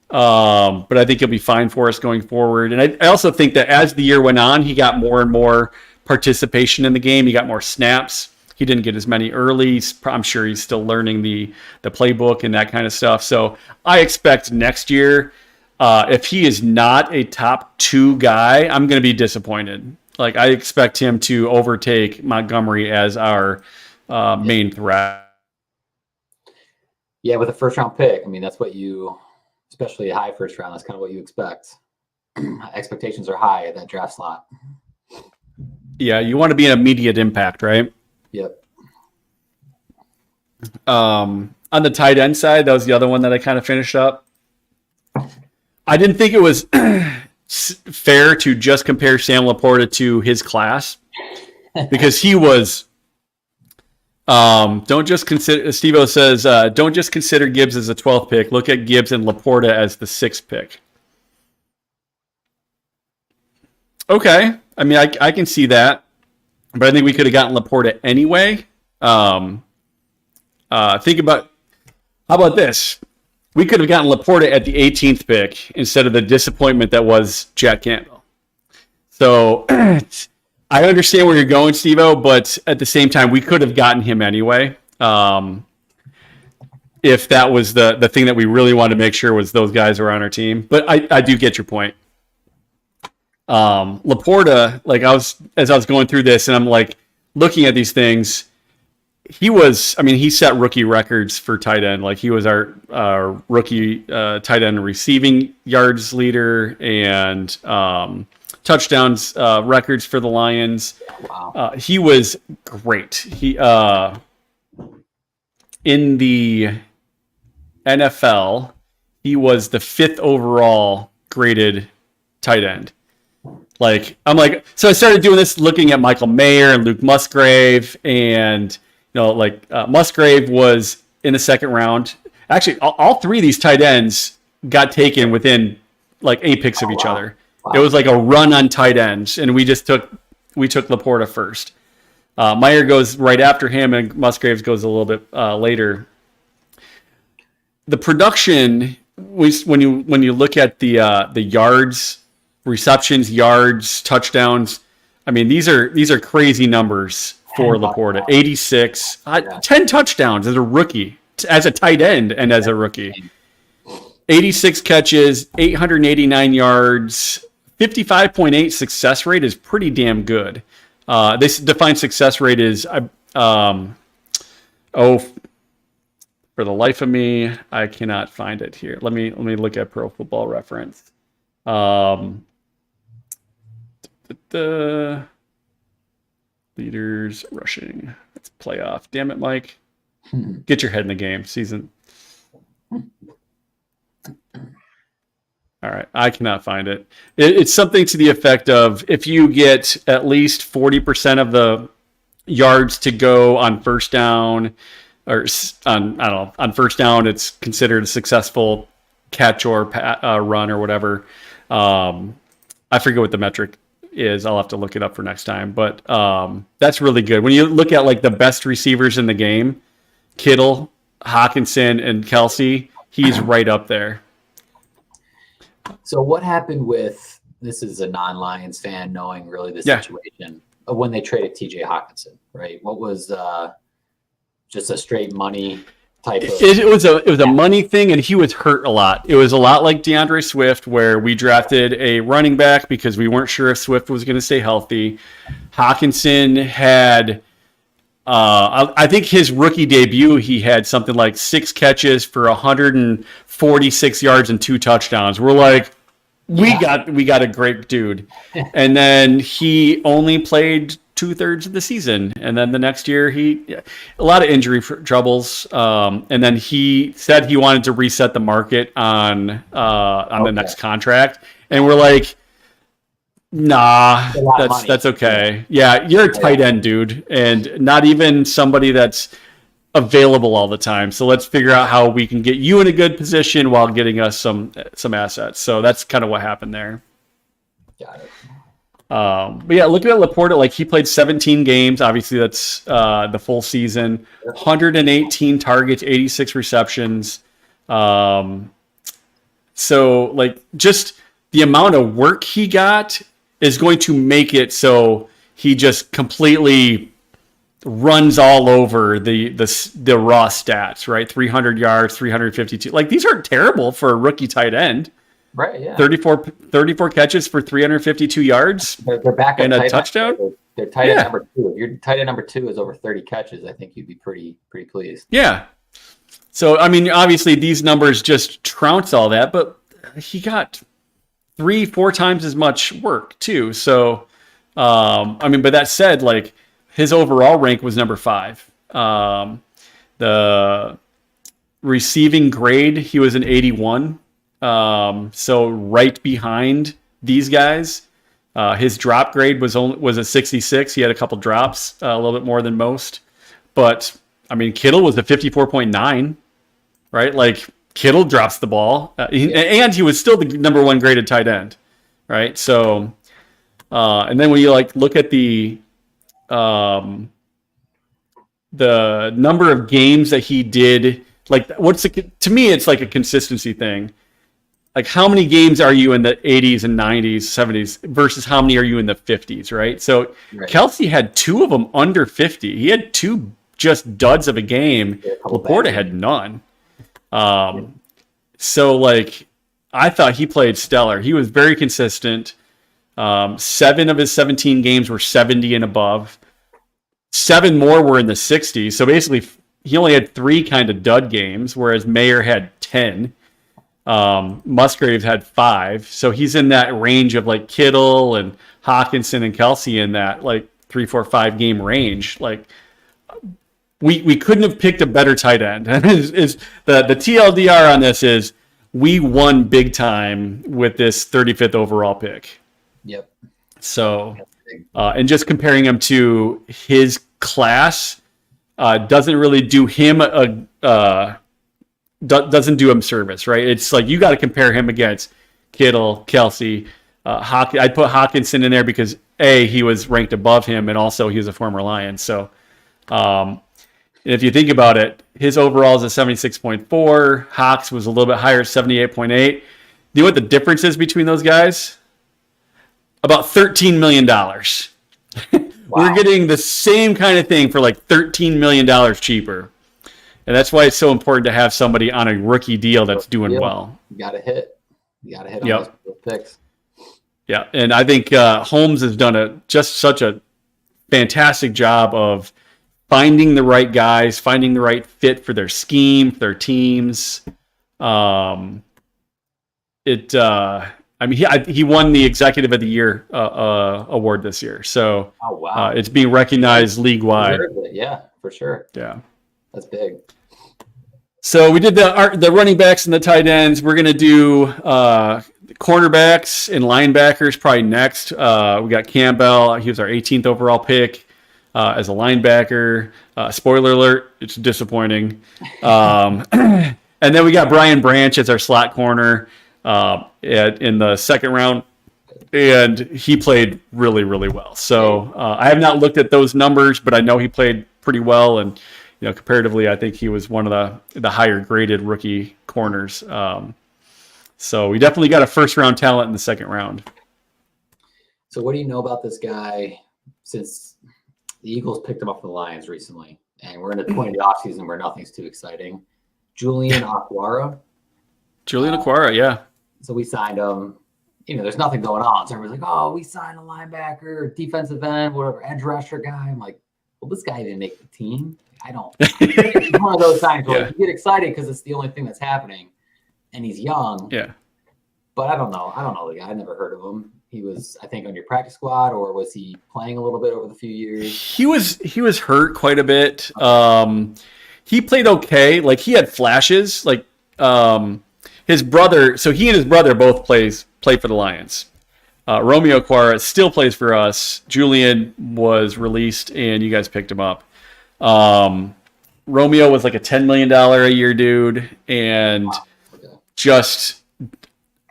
A: but I think he'll be fine for us going forward. And I also think that as the year went on, he got more and more participation in the game. He got more snaps. He didn't get as many early. I'm sure he's still learning the playbook and that kind of stuff. So I expect next year, if he is not a top 2 guy, I'm going to be disappointed. Like, I expect him to overtake Montgomery as our main threat.
B: Yeah, with a first-round pick, I mean, that's what you, especially a high first round, that's kind of what you expect. Expectations are high at that draft slot.
A: Yeah, you want to be an immediate impact, right?
B: Yep.
A: On the tight end side, that was the other one that I kind of finished up. I didn't think it was fair to just compare Sam Laporta to his class because he was. Don't just consider. Steve-O says, don't just consider Gibbs as a 12th pick. Look at Gibbs and Laporta as the 6th pick. Okay, I mean, I can see that. But I think we could have gotten Laporta anyway. Think about, how about this? We could have gotten Laporta at the 18th pick instead of the disappointment that was Jack Campbell. So I understand where you're going, Steve-O, but at the same time, we could have gotten him anyway. If that was the thing that we really wanted to make sure was those guys were on our team. But I do get your point. Laporta, like as I was going through this and I'm like looking at these things, he set rookie records for tight end. Like he was our rookie tight end receiving yards leader and touchdowns records for the Lions.
B: Wow.
A: He was great. He in the NFL, he was the 5th overall graded tight end. So I started doing this looking at Michael Mayer and Luke Musgrave, and Musgrave was in the 2nd round. Actually, all 3 of these tight ends got taken within like 8 picks of each other. Wow. It was like a run on tight ends, and we took Laporta first. Mayer goes right after him, and Musgraves goes a little bit later. The production, when you look at the yards. Receptions, yards, touchdowns. I mean, these are crazy numbers for Laporta. 86, 10 touchdowns as a rookie, as a tight end and as a rookie. 86 catches, 889 yards, 55.8 success rate is pretty damn good. This defined success rate is, for the life of me, I cannot find it here. Let me look at Pro Football Reference. The leaders rushing. It's playoff. Damn it, Mike. Get your head in the game. Season. All right. I cannot find it. It's something to the effect of if you get at least 40% of the yards to go on first down, or on first down, it's considered a successful catch or run or whatever. I forget what the metric is. I'll have to look it up for next time. But that's really good. When you look at like the best receivers in the game, Kittle, Hawkinson, and Kelsey, he's right up there.
B: So what happened with, this is a non-Lions fan knowing really the situation, when they traded TJ Hawkinson, right? What was just a straight money type of...
A: It was a money thing, and he was hurt a lot. It was a lot like DeAndre Swift, where we drafted a running back because we weren't sure if Swift was going to stay healthy. Hawkinson had... I think his rookie debut, he had something like 6 catches for 146 yards and 2 touchdowns. We're like, we got a great dude. And then he only played 2/3 of the season. And then the next year, a lot of injury troubles. And then he said he wanted to reset the market on the next contract. And we're like, nah, that's okay. Yeah, you're a tight end, dude, and not even somebody that's available all the time. So let's figure out how we can get you in a good position while getting us some assets. So that's kind of what happened there.
B: Got it.
A: But yeah, looking at Laporta, like he played 17 games. Obviously, that's the full season. 118 targets, 86 receptions. So like just the amount of work he got is going to make it so he just completely runs all over the raw stats, right? 300 yards, 352. Like these aren't terrible for a rookie tight end.
B: Right, yeah.
A: 34 catches for 352 yards
B: they're back
A: and a touchdown.
B: They're tight end number 2. If your tight end number 2 is over 30 catches, I think you'd be pretty pleased.
A: Yeah. So, I mean, obviously these numbers just trounce all that, but he got 3-4 times as much work too. So, I mean, but that said, like his overall rank was number 5. The receiving grade, he was an 81. So right behind these guys. His drop grade was a 66. He had a couple drops, a little bit more than most. But I mean, Kittle was a 54.9, right? Like Kittle drops the ball, and he was still the number 1 graded tight end, right? So, and then when you like look at the number of games that he did, like to me, it's like a consistency thing. Like how many games are you in the 80s and 90s, 70s versus how many are you in the 50s, right? So Kelsey had 2 of them under 50. He had 2 just duds of a game. Laporta had none. So like I thought he played stellar. He was very consistent. 7 of his 17 games were 70 and above. 7 more were in the 60s. So basically he only had 3 kind of dud games, whereas Mayer had 10. Musgraves had 5, so he's in that range of like Kittle and Hawkinson and Kelsey in that like 3, 4, 5 game range. Like we couldn't have picked a better tight end. is the TLDR on this is we won big time with this 35th overall pick.
B: Yep.
A: So and just comparing him to his class doesn't really do him doesn't do him service, right? It's like you got to compare him against Kittle, Kelsey, I'd put Hawkinson in there because he was ranked above him, and also he was a former Lion. So, if you think about it, his overall is a 76.4. Hawks was a little bit higher, 78.8. Do you know what the difference is between those guys? About $13 million. Wow. We're getting the same kind of thing for like $13 million cheaper. And that's why it's so important to have somebody on a rookie deal that's doing well.
B: You got to hit. You got to hit on those picks.
A: Yeah, and I think Holmes has done just such a fantastic job of finding the right guys, finding the right fit for their scheme, for their teams. I mean, he won the Executive of the Year award this year, so it's being recognized league wide.
B: Yeah, for sure.
A: Yeah,
B: that's big.
A: So we did the running backs and the tight ends. We're gonna do cornerbacks and linebackers probably next. We got Campbell. He was our 18th overall pick as a linebacker. Spoiler alert, it's disappointing. And then we got Brian Branch as our slot corner in the second round. and he played really, really well. So I have not looked at those numbers, but I know he played pretty well, and comparatively, I think he was one of the higher graded rookie corners. So we definitely got a first round talent in the second round.
B: So what do you know about this guy since the Eagles picked him up from the Lions recently, and we're in the point of the offseason where nothing's too exciting? Julian Okwara.
A: Julian Okwara, yeah.
B: So we signed him. There's nothing going on. So everybody's like, oh, we signed a linebacker, defensive end, whatever, edge rusher guy. I'm like, well, this guy didn't make the team. I don't. It's one of those times where you get excited because it's the only thing that's happening, and he's young.
A: Yeah.
B: But I don't know the guy. I never heard of him. He was, I think, on your practice squad, or was he playing a little bit over the few years?
A: He was hurt quite a bit. He played okay. Like, he had flashes. Like, his brother. So he and his brother both play for the Lions. Romeo Okwara still plays for us. Julian was released, and you guys picked him up. Romeo was like a $10 million a year dude, and just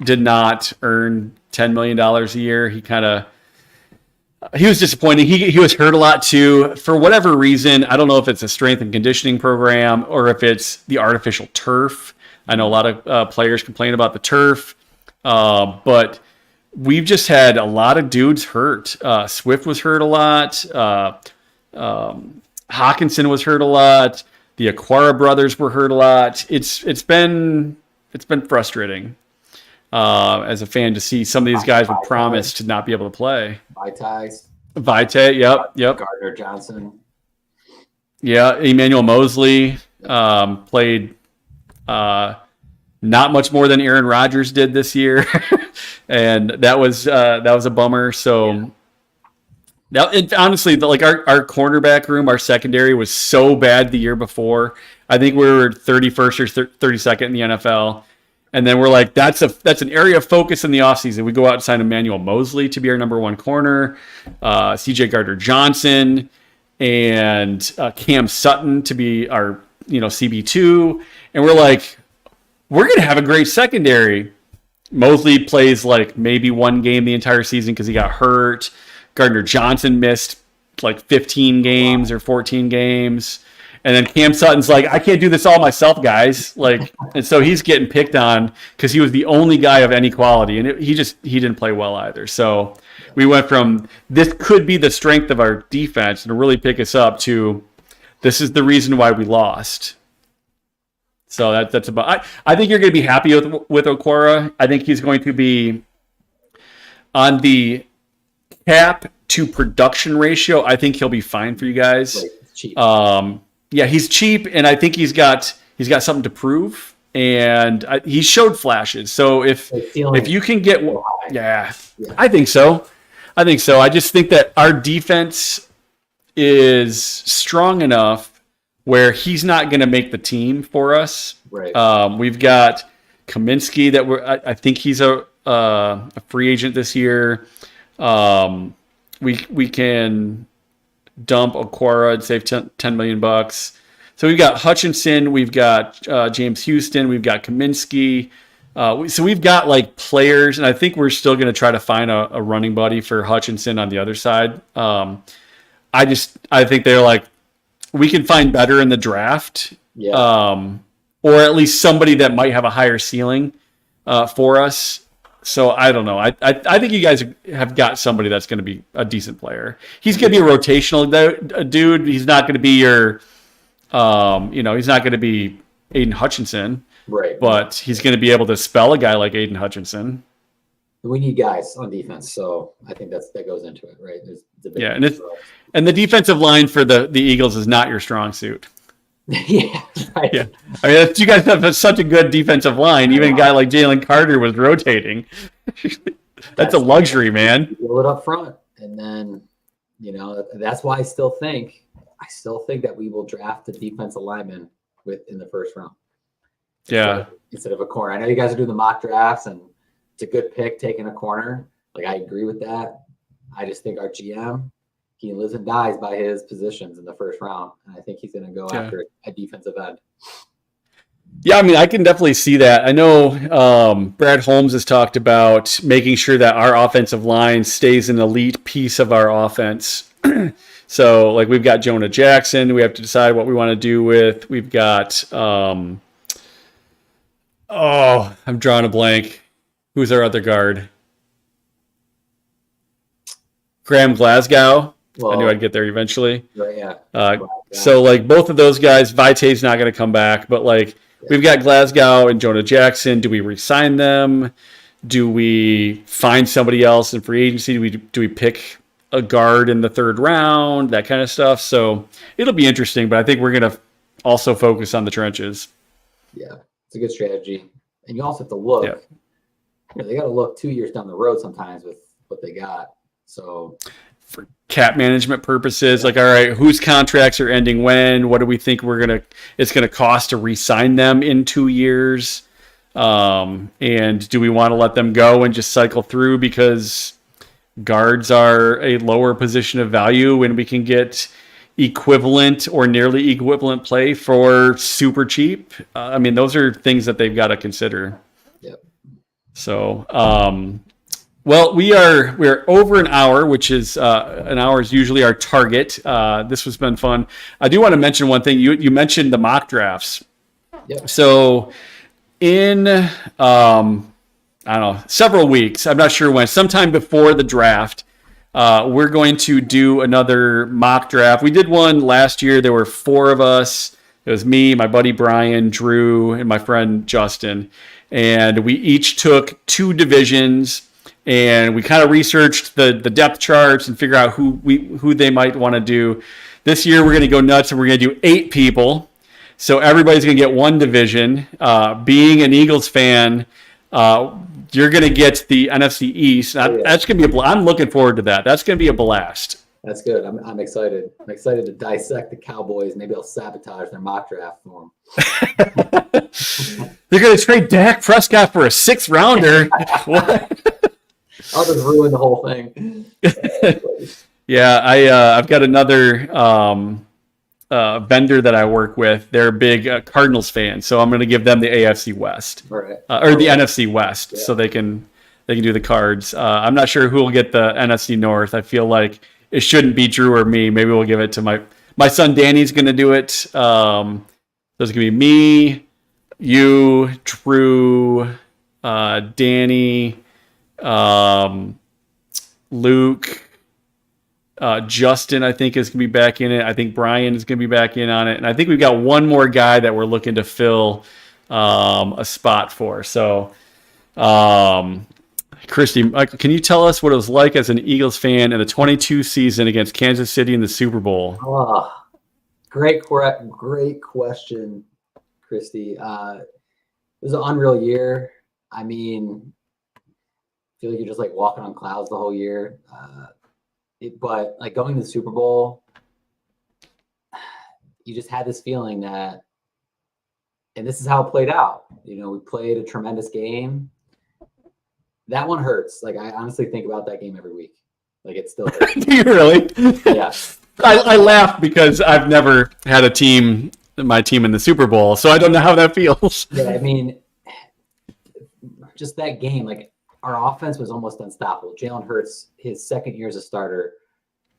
A: did not earn $10 million a year. He was disappointing. He was hurt a lot too. For whatever reason, I don't know if it's a strength and conditioning program or if it's the artificial turf. I know a lot of players complain about the turf, but we've just had a lot of dudes hurt. Swift was hurt a lot. Hawkinson was hurt a lot. The Okwara brothers were hurt a lot. It's been frustrating as a fan to see some of these guys with promise to not be able to play. Vitae, yep.
B: Gardner Johnson.
A: Yeah, Emmanuel Mosley played not much more than Aaron Rodgers did this year, and that was a bummer. So. Now, honestly, like our cornerback room, our secondary was so bad the year before. I think we were 31st or 32nd in the NFL. And then we're like, that's an area of focus in the offseason. We go out and sign Emmanuel Mosley to be our number one corner, CJ Gardner-Johnson, and Cam Sutton to be our CB2. And we're like, we're going to have a great secondary. Mosley plays like maybe one game the entire season because he got hurt. Gardner Johnson missed like 15 games or 14 games. And then Cam Sutton's like, I can't do this all myself, guys. Like, and so he's getting picked on because he was the only guy of any quality. And he didn't play well either. So we went from this could be the strength of our defense and really pick us up to this is the reason why we lost. So that's about, I think you're going to be happy with Okwara. I think he's going to be on the cap to production ratio. I think he'll be fine for you guys.
B: Cheap.
A: Yeah, he's cheap, and I think he's got something to prove, and he showed flashes. So if you can get, yeah, I think so. I just think that our defense is strong enough where he's not going to make the team for us.
B: Right.
A: We've got Kaminsky I think he's a free agent this year. We can dump Okwara and save $10 million. So we've got Hutchinson, we've got James Houston, we've got Kaminsky. So we've got like players, and I think we're still going to try to find a running buddy for Hutchinson on the other side. I think they're like, we can find better in the draft, or at least somebody that might have a higher ceiling for us. So I don't know. I think you guys have got somebody that's going to be a decent player. He's going to be a rotational dude. He's not going to be your, he's not going to be Aiden Hutchinson.
B: Right.
A: But he's going to be able to spell a guy like Aiden Hutchinson.
B: We need guys on defense, so I think that goes into it, right?
A: And the defensive line for the Eagles is not your strong suit.
B: Yeah, right.
A: Yeah, I mean, you guys have such a good defensive line. Even a guy like Jalen Carter was rotating. That's a luxury, man.
B: Build it up front, and then that's why I still think that we will draft a defensive lineman in the first round. Instead of a corner. I know you guys are doing the mock drafts, and it's a good pick taking a corner. Like, I agree with that. I just think our GM, he lives and dies by his positions in the first round, and I think he's going to go after a defensive end.
A: Yeah, I mean, I can definitely see that. I know Brad Holmes has talked about making sure that our offensive line stays an elite piece of our offense. So, like, we've got Jonah Jackson. We have to decide what we want to do with. We've got, I'm drawing a blank. Who's our other guard? Graham Glasgow. I knew I'd
B: Well,
A: get there eventually.
B: right, yeah.
A: So like both of those guys, Vitae's not going to come back, but like
B: Yeah.
A: we've got Glasgow and Jonah Jackson. Do we re-sign them? Do we find somebody else in free agency? Do we pick a guard in the third round? That kind of stuff. So it'll be interesting, but I think we're going to also focus on the trenches.
B: Yeah, it's a good strategy. And you also have to look,
A: Yeah.
B: they got to look 2 years down the road sometimes with what they got. So
A: For cap management purposes, like, all right, whose contracts are ending when? What do we think it's gonna cost to re-sign them in 2 years? And do we want to let them go and just cycle through because guards are a lower position of value when we can get equivalent or nearly equivalent play for super cheap? I mean, those are things that they've got to consider.
B: Yep.
A: So, well, we're over an hour, which is an hour is usually our target. This has been fun. I do want to mention one thing. You mentioned the mock drafts.
B: Yep.
A: So in I don't know, several weeks, I'm not sure when, sometime before the draft, we're going to do another mock draft. We did one last year. There were 4 of us. It was me, my buddy Brian, Drew, and my friend Justin. And we each took 2 divisions, and we kind of researched the depth charts and figure out who they might want to do. This year we're going to go nuts, and we're going to do 8 people. So everybody's going to get one division. Being an Eagles fan, you're going to get the NFC East. That's going to be I'm looking forward to that. That's going to be a blast.
B: That's good. I'm excited. I'm excited to dissect the Cowboys. Maybe I'll sabotage their mock draft for them.
A: They're going to trade Dak Prescott for a 6th rounder. What?
B: I'll just ruin the whole thing.
A: Yeah, I've got another vendor that I work with. They're a big Cardinals fan, so I'm going to give them the AFC West,
B: All right.
A: or the NFC West,
B: Yeah.
A: so they can do the Cards. I'm not sure who will get the NFC North. I feel like it shouldn't be Drew or me. Maybe we'll give it to my son Danny's going to do it. So it's going to be me, you, Drew, Danny, Luke. Justin, I think, is going to be back in it. I think Brian is going to be back in on it. And I think we've got one more guy that we're looking to fill a spot for. So, Christy, Michael, can you tell us what it was like as an Eagles fan in the 22 season against Kansas City in the Super Bowl?
B: Oh, great question, Christy. It was an unreal year. I mean, I feel like you're just like walking on clouds the whole year. But like going to the Super Bowl, you just had this feeling that, and this is how it played out. We played a tremendous game. That one hurts. Like, I honestly think about that game every week. Like, it still hurts.
A: Do you really?
B: Yeah.
A: I laugh because I've never had my team in the Super Bowl, so I don't know how that feels.
B: Yeah, I mean, just that game, like, our offense was almost unstoppable. Jalen Hurts, his second year as a starter,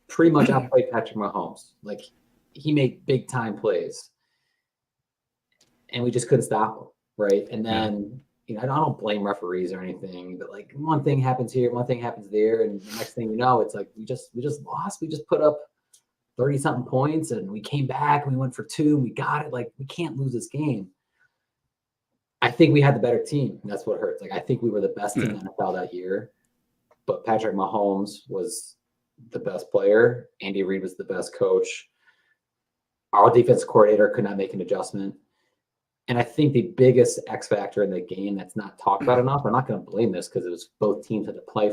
B: pretty much outplayed Patrick Mahomes. Like, he made big time plays, and we just couldn't stop him, right? And then, I don't blame referees or anything, but like one thing happens here, one thing happens there, and the next thing you know, it's like we just lost. We just put up 30-something points, and we came back and we went for 2. And we got it. Like, we can't lose this game. I think we had the better team. And that's what hurts. Like, I think we were the best team in the NFL that year, but Patrick Mahomes was the best player. Andy Reid was the best coach. Our defense coordinator could not make an adjustment. And I think the biggest X factor in the game that's not talked about enough, I'm not going to blame this because it was both teams had to play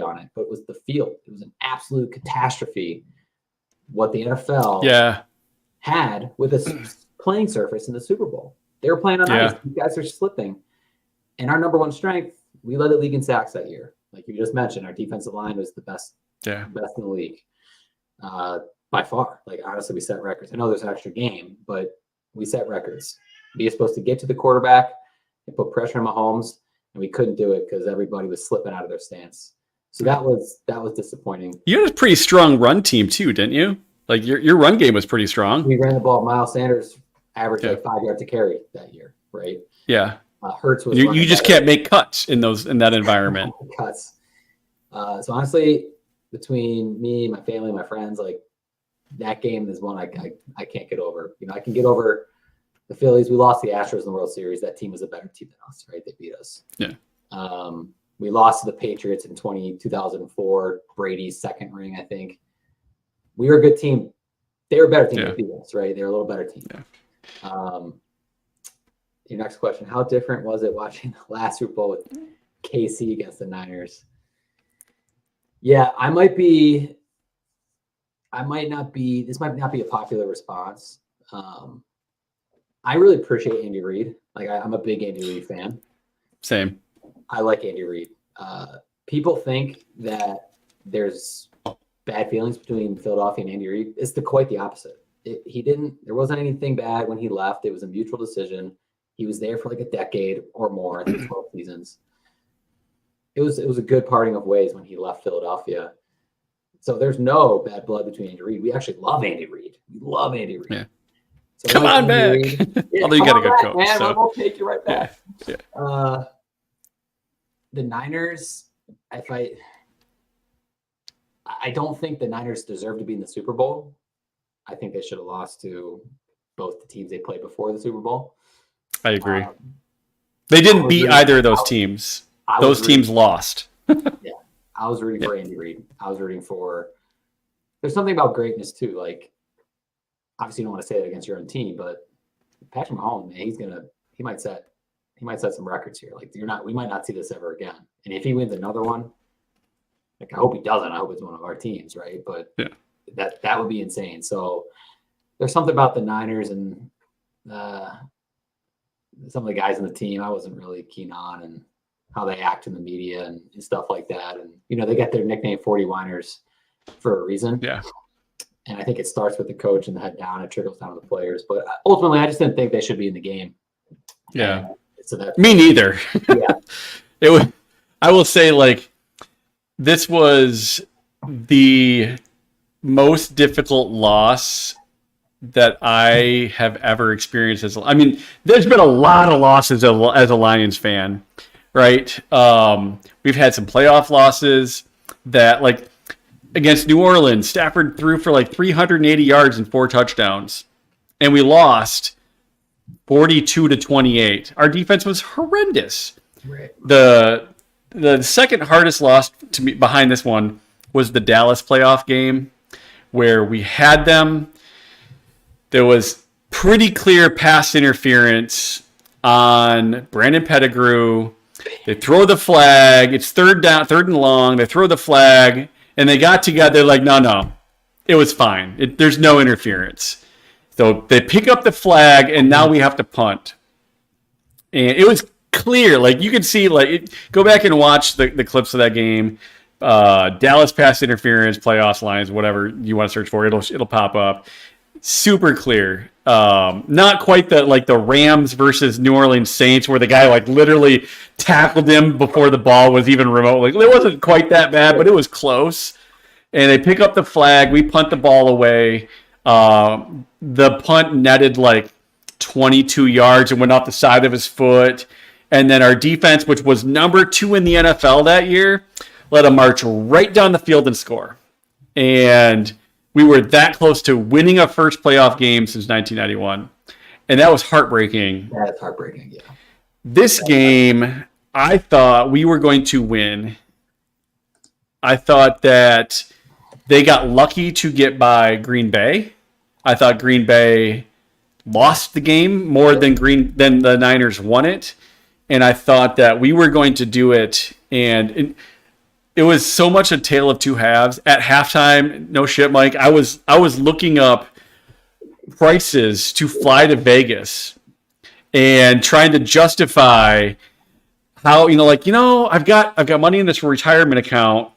B: on it, but it was the field. It was an absolute catastrophe what the NFL had with a playing surface in the Super Bowl. They were playing on ice. You guys are slipping. And our number one strength, we led the league in sacks that year. Like you just mentioned, our defensive line was the best in the league by far. Like, honestly, we set records. I know there's an extra game, but we set records. We were supposed to get to the quarterback and put pressure on Mahomes, and we couldn't do it because everybody was slipping out of their stance. So that was disappointing.
A: You had a pretty strong run team too, didn't you? Like your run game was pretty strong.
B: We ran the ball. Miles Sanders averaged like 5 yards to carry that year, right?
A: Yeah.
B: Hurts was.
A: You just can't make cuts in that environment.
B: Cuts. So honestly, between me, my family, my friends, like that game is one I can't get over. I can get over the Phillies. We lost the Astros in the World Series. That team was a better team than us, right? They beat us.
A: Yeah.
B: We lost to the Patriots in 2004, Brady's second ring, I think. We were a good team. They were a better team than beat us, right? They were a little better team. Yeah. Your next question, how different was it watching the last Super Bowl with KC against the Niners? Yeah, this might not be a popular response. I really appreciate Andy Reid. Like I'm a big Andy Reid fan.
A: Same.
B: I like Andy Reid. People think that there's bad feelings between Philadelphia and Andy Reid. It's quite the opposite. There wasn't anything bad when he left. It was a mutual decision. He was there for like a decade or more, I think 12 seasons. It was a good parting of ways when he left Philadelphia. So there's no bad blood between Andy Reid. We actually love Andy Reid. We love Andy Reid.
A: Yeah.
B: So
A: come on back. Although you got a good coach.
B: Man,
A: so.
B: we'll take you right back.
A: Yeah.
B: The Niners, I don't think the Niners deserve to be in the Super Bowl. I think they should have lost to both the teams they played before the Super Bowl.
A: I agree. They didn't beat either of those teams. Those teams lost.
B: Yeah. I was rooting for Andy Reid. I was rooting for – there's something about greatness too. Like, obviously you don't want to say it against your own team, but Patrick Mahomes, man, he might set some records here. Like we might not see this ever again. And if he wins another one, like I hope he doesn't. I hope it's one of our teams, right? But that would be insane. So there's something about the Niners and some of the guys on the team I wasn't really keen on, and how they act in the media and stuff like that. And they got their nickname 40 Winers for a reason. Yeah. And I think it starts with the coach and the head down. It trickles down to the players. But ultimately, I just didn't think they should be in the game.
A: Yeah. Me neither.
B: Yeah.
A: I will say, like, this was the most difficult loss that I have ever experienced. There's been a lot of losses as a Lions fan, right? We've had some playoff losses that, like, against New Orleans, Stafford threw for like 380 yards and 4 touchdowns, and we lost 42-28. Our defense was horrendous.
B: Right.
A: The second hardest loss to me behind this one was the Dallas playoff game, where we had them. There was pretty clear pass interference on Brandon Pettigrew. They throw the flag. It's third and long. They throw the flag, and they got together like, no, it was fine. There's no interference. So they pick up the flag, and now we have to punt. And it was clear. Like, you could see, like, go back and watch the clips of that game. Dallas pass interference, playoffs, Lions, whatever you want to search for, it'll pop up. Super clear. Not quite the Rams versus New Orleans Saints, where the guy like literally tackled him before the ball was even remotely. It wasn't quite that bad, but it was close. And they pick up the flag. We punt the ball away. The punt netted like 22 yards and went off the side of his foot. And then our defense, which was number 2 in the NFL that year, let them march right down the field and score. And we were that close to winning a first playoff game since 1991. And that was heartbreaking.
B: That's heartbreaking, yeah.
A: This game, I thought we were going to win. I thought that they got lucky to get by Green Bay. I thought Green Bay lost the game more than the Niners won it. And I thought that we were going to do it. And it was so much a tale of two halves. At halftime, no shit, Mike, I was looking up prices to fly to Vegas and trying to justify how, I've got money in this retirement account,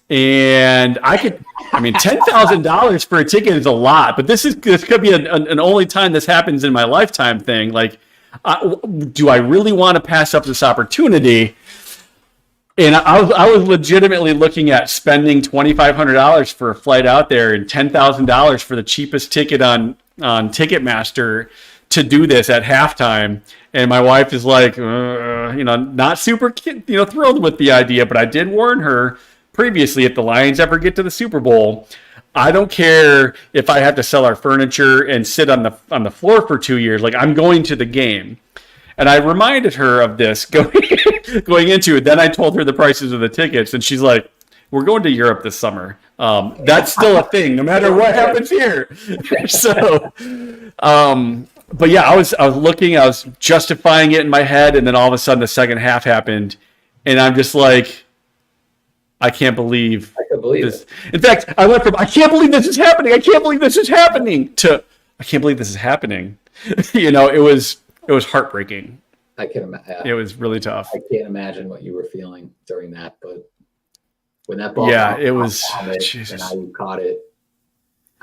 A: and $10,000 for a ticket is a lot, but this could be an only time this happens in my lifetime thing. Like, do I really want to pass up this opportunity? And I was legitimately looking at spending $2,500 for a flight out there and $10,000 for the cheapest ticket on Ticketmaster to do this at halftime. And my wife is like, not super, thrilled with the idea. But I did warn her previously, if the Lions ever get to the Super Bowl, I don't care if I have to sell our furniture and sit on the floor for 2 years. Like, I'm going to the game. And I reminded her of this going into it. Then I told her the prices of the tickets, and she's like, "We're going to Europe this summer. That's still a thing, no matter what happens here." So, but yeah, I was looking, I was justifying it in my head, and then all of a sudden the second half happened, and I'm just like, I can't believe this. In fact, I went from "I can't believe this is happening. I can't believe this is happening" to "I can't believe this is happening." It was heartbreaking.
B: I can imagine.
A: It was really tough.
B: I can't imagine what you were feeling during that, but when that ball,
A: it was. Jesus.
B: And how you caught it,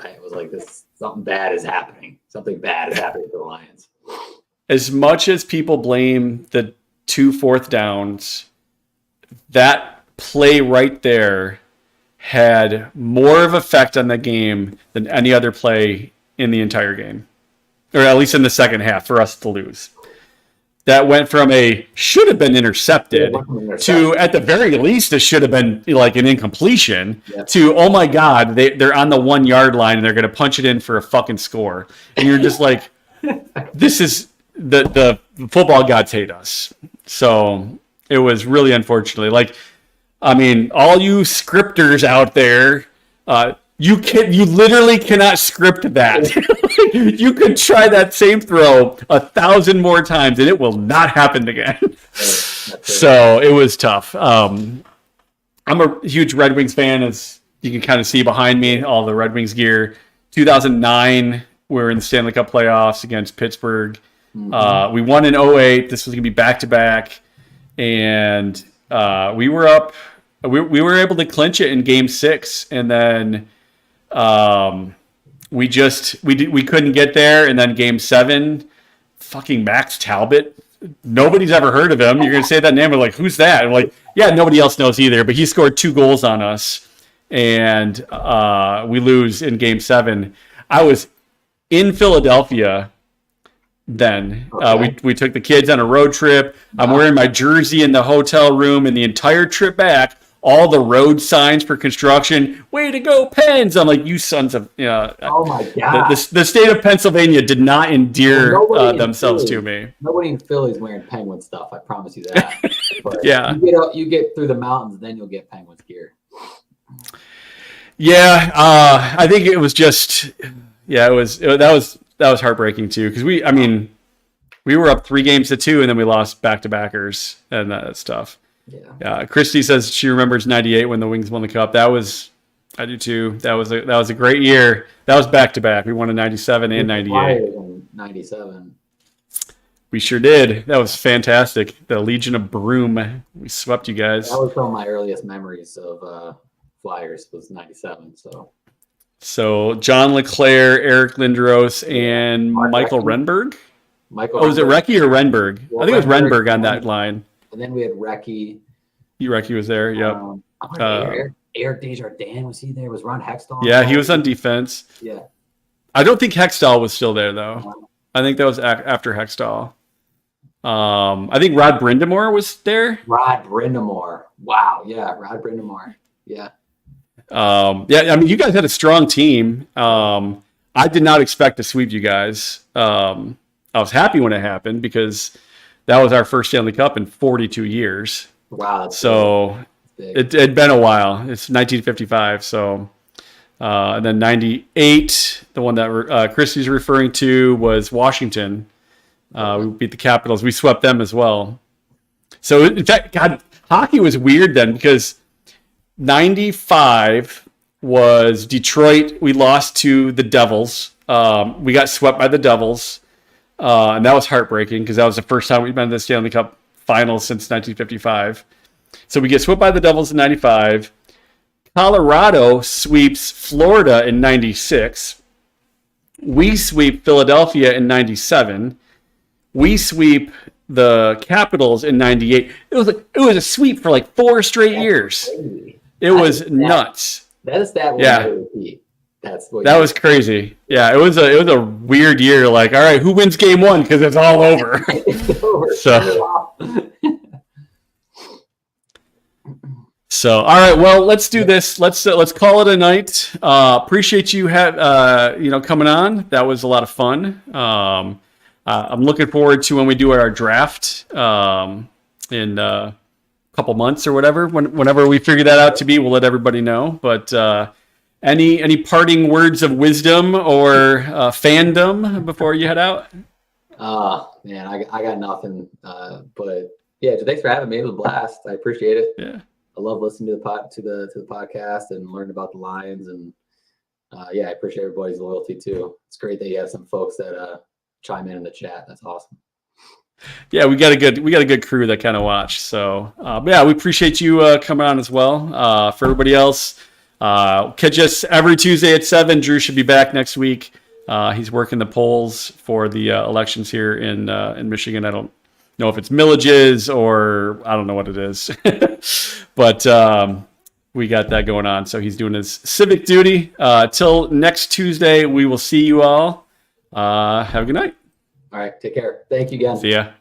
B: it was like something bad is happening. Something bad is happening to the Lions.
A: As much as people blame the 2 4th downs, that play right there had more of effect on the game than any other play in the entire game. Or at least in the second half, for us to lose. That went from a should have been intercepted to, at the very least, it should have been like an incompletion to, oh my God, they're on the 1 yard line and they're going to punch it in for a fucking score. And you're just like, this is the football gods hate us. So it was really unfortunately all you scripters out there, you literally cannot script that. You could try that same throw 1,000 more times and it will not happen again. So it was tough. I'm a huge Red Wings fan, as you can kind of see behind me, all the Red Wings gear. 2009, we were in the Stanley Cup playoffs against Pittsburgh. Mm-hmm. We won in 2008. This was going to be back-to-back. And we were up. We were able to clinch it in Game 6, and then we couldn't get there. And then Game 7, fucking Max Talbot. Nobody's ever heard of him. You're gonna say that name, and like, who's that? I'm like, yeah, nobody else knows either. But he scored 2 goals on us, and we lose in Game 7. I was in Philadelphia then. We took the kids on a road trip. I'm wearing my jersey in the hotel room, and the entire trip back, all the road signs for construction. Way to go, Pens! I'm like, you sons of,
B: oh my God.
A: The state of Pennsylvania did not endear themselves to me.
B: Nobody in Philly is wearing Penguin stuff. I promise you that. But
A: yeah,
B: you get through the mountains, then you'll get Penguins gear.
A: Yeah, I think it was just, that was heartbreaking too, because we were up 3-2, and then we lost back-to-backers, and that's tough. Yeah. Christy says she remembers '98 when the Wings won the Cup. I do too. That was a great year. That was back-to-back. We won in '97 and '98.
B: '97.
A: We sure did. That was fantastic. The Legion of Broom. We swept you guys.
B: That was some of my earliest memories of Flyers was '97.
A: So John LeClaire, Eric Lindros, and Michael Renberg. Was it Recchi or Renberg?
B: Well,
A: I think it was Renberg on that line.
B: And then we had Recchi.
A: Recchi was there. Yep.
B: Eric Desjardins, was he there? Was Ron Hextall?
A: Yeah, he was on defense.
B: Yeah.
A: I don't think Hextall was still there though. I think that was after Hextall. I think Rod Brindamore was there.
B: Rod Brindamore. Wow. Yeah, Rod Brindamore. Yeah.
A: You guys had a strong team. I did not expect to sweep you guys. I was happy when it happened because that was our first Stanley Cup in 42 years.
B: Wow.
A: So it had been a while. It's 1955. So, and then 98, the one that Christy's referring to, was Washington. We beat the Capitals. We swept them as well. So in fact, God, hockey was weird then because 95 was Detroit. We lost to the Devils. We got swept by the Devils. And that was heartbreaking because that was the first time we've been to the Stanley Cup Finals since 1955. So we get swept by the Devils in 95. Colorado sweeps Florida in 96. We sweep Philadelphia in 97. we sweep the Capitals in '98. It was a sweep for like 4 straight years.
B: Crazy.
A: It was nuts.
B: That is that.
A: Yeah.
B: Repeat. That's what
A: that was crazy. Yeah, it was a weird year. Like, all right, who wins game 1? Because it's all over.
B: It's over.
A: So, all right. Well, let's do this. Let's call it a night. Appreciate you coming on. That was a lot of fun. I'm looking forward to when we do our draft in a couple months or whatever. Whenever we figure that out to be, we'll let everybody know. But any parting words of wisdom or fandom before you head out?
B: Man, I got nothing. But yeah, thanks for having me. It was a blast. I appreciate it.
A: Yeah.
B: I love listening to the podcast and learning about the Lions, and I appreciate everybody's loyalty too. It's great that you have some folks that chime in the chat. That's awesome.
A: Yeah, we got a good crew that kind of watch. So we appreciate you coming on as well. For everybody else, catch us every Tuesday at 7. Drew should be back next week. He's working the polls for the elections here in Michigan. I don't know if it's millages or I don't know what it is, but we got that going on. So he's doing his civic duty. Till next Tuesday, we will see you all. Have a good night.
B: All right. Take care. Thank you again.
A: See ya.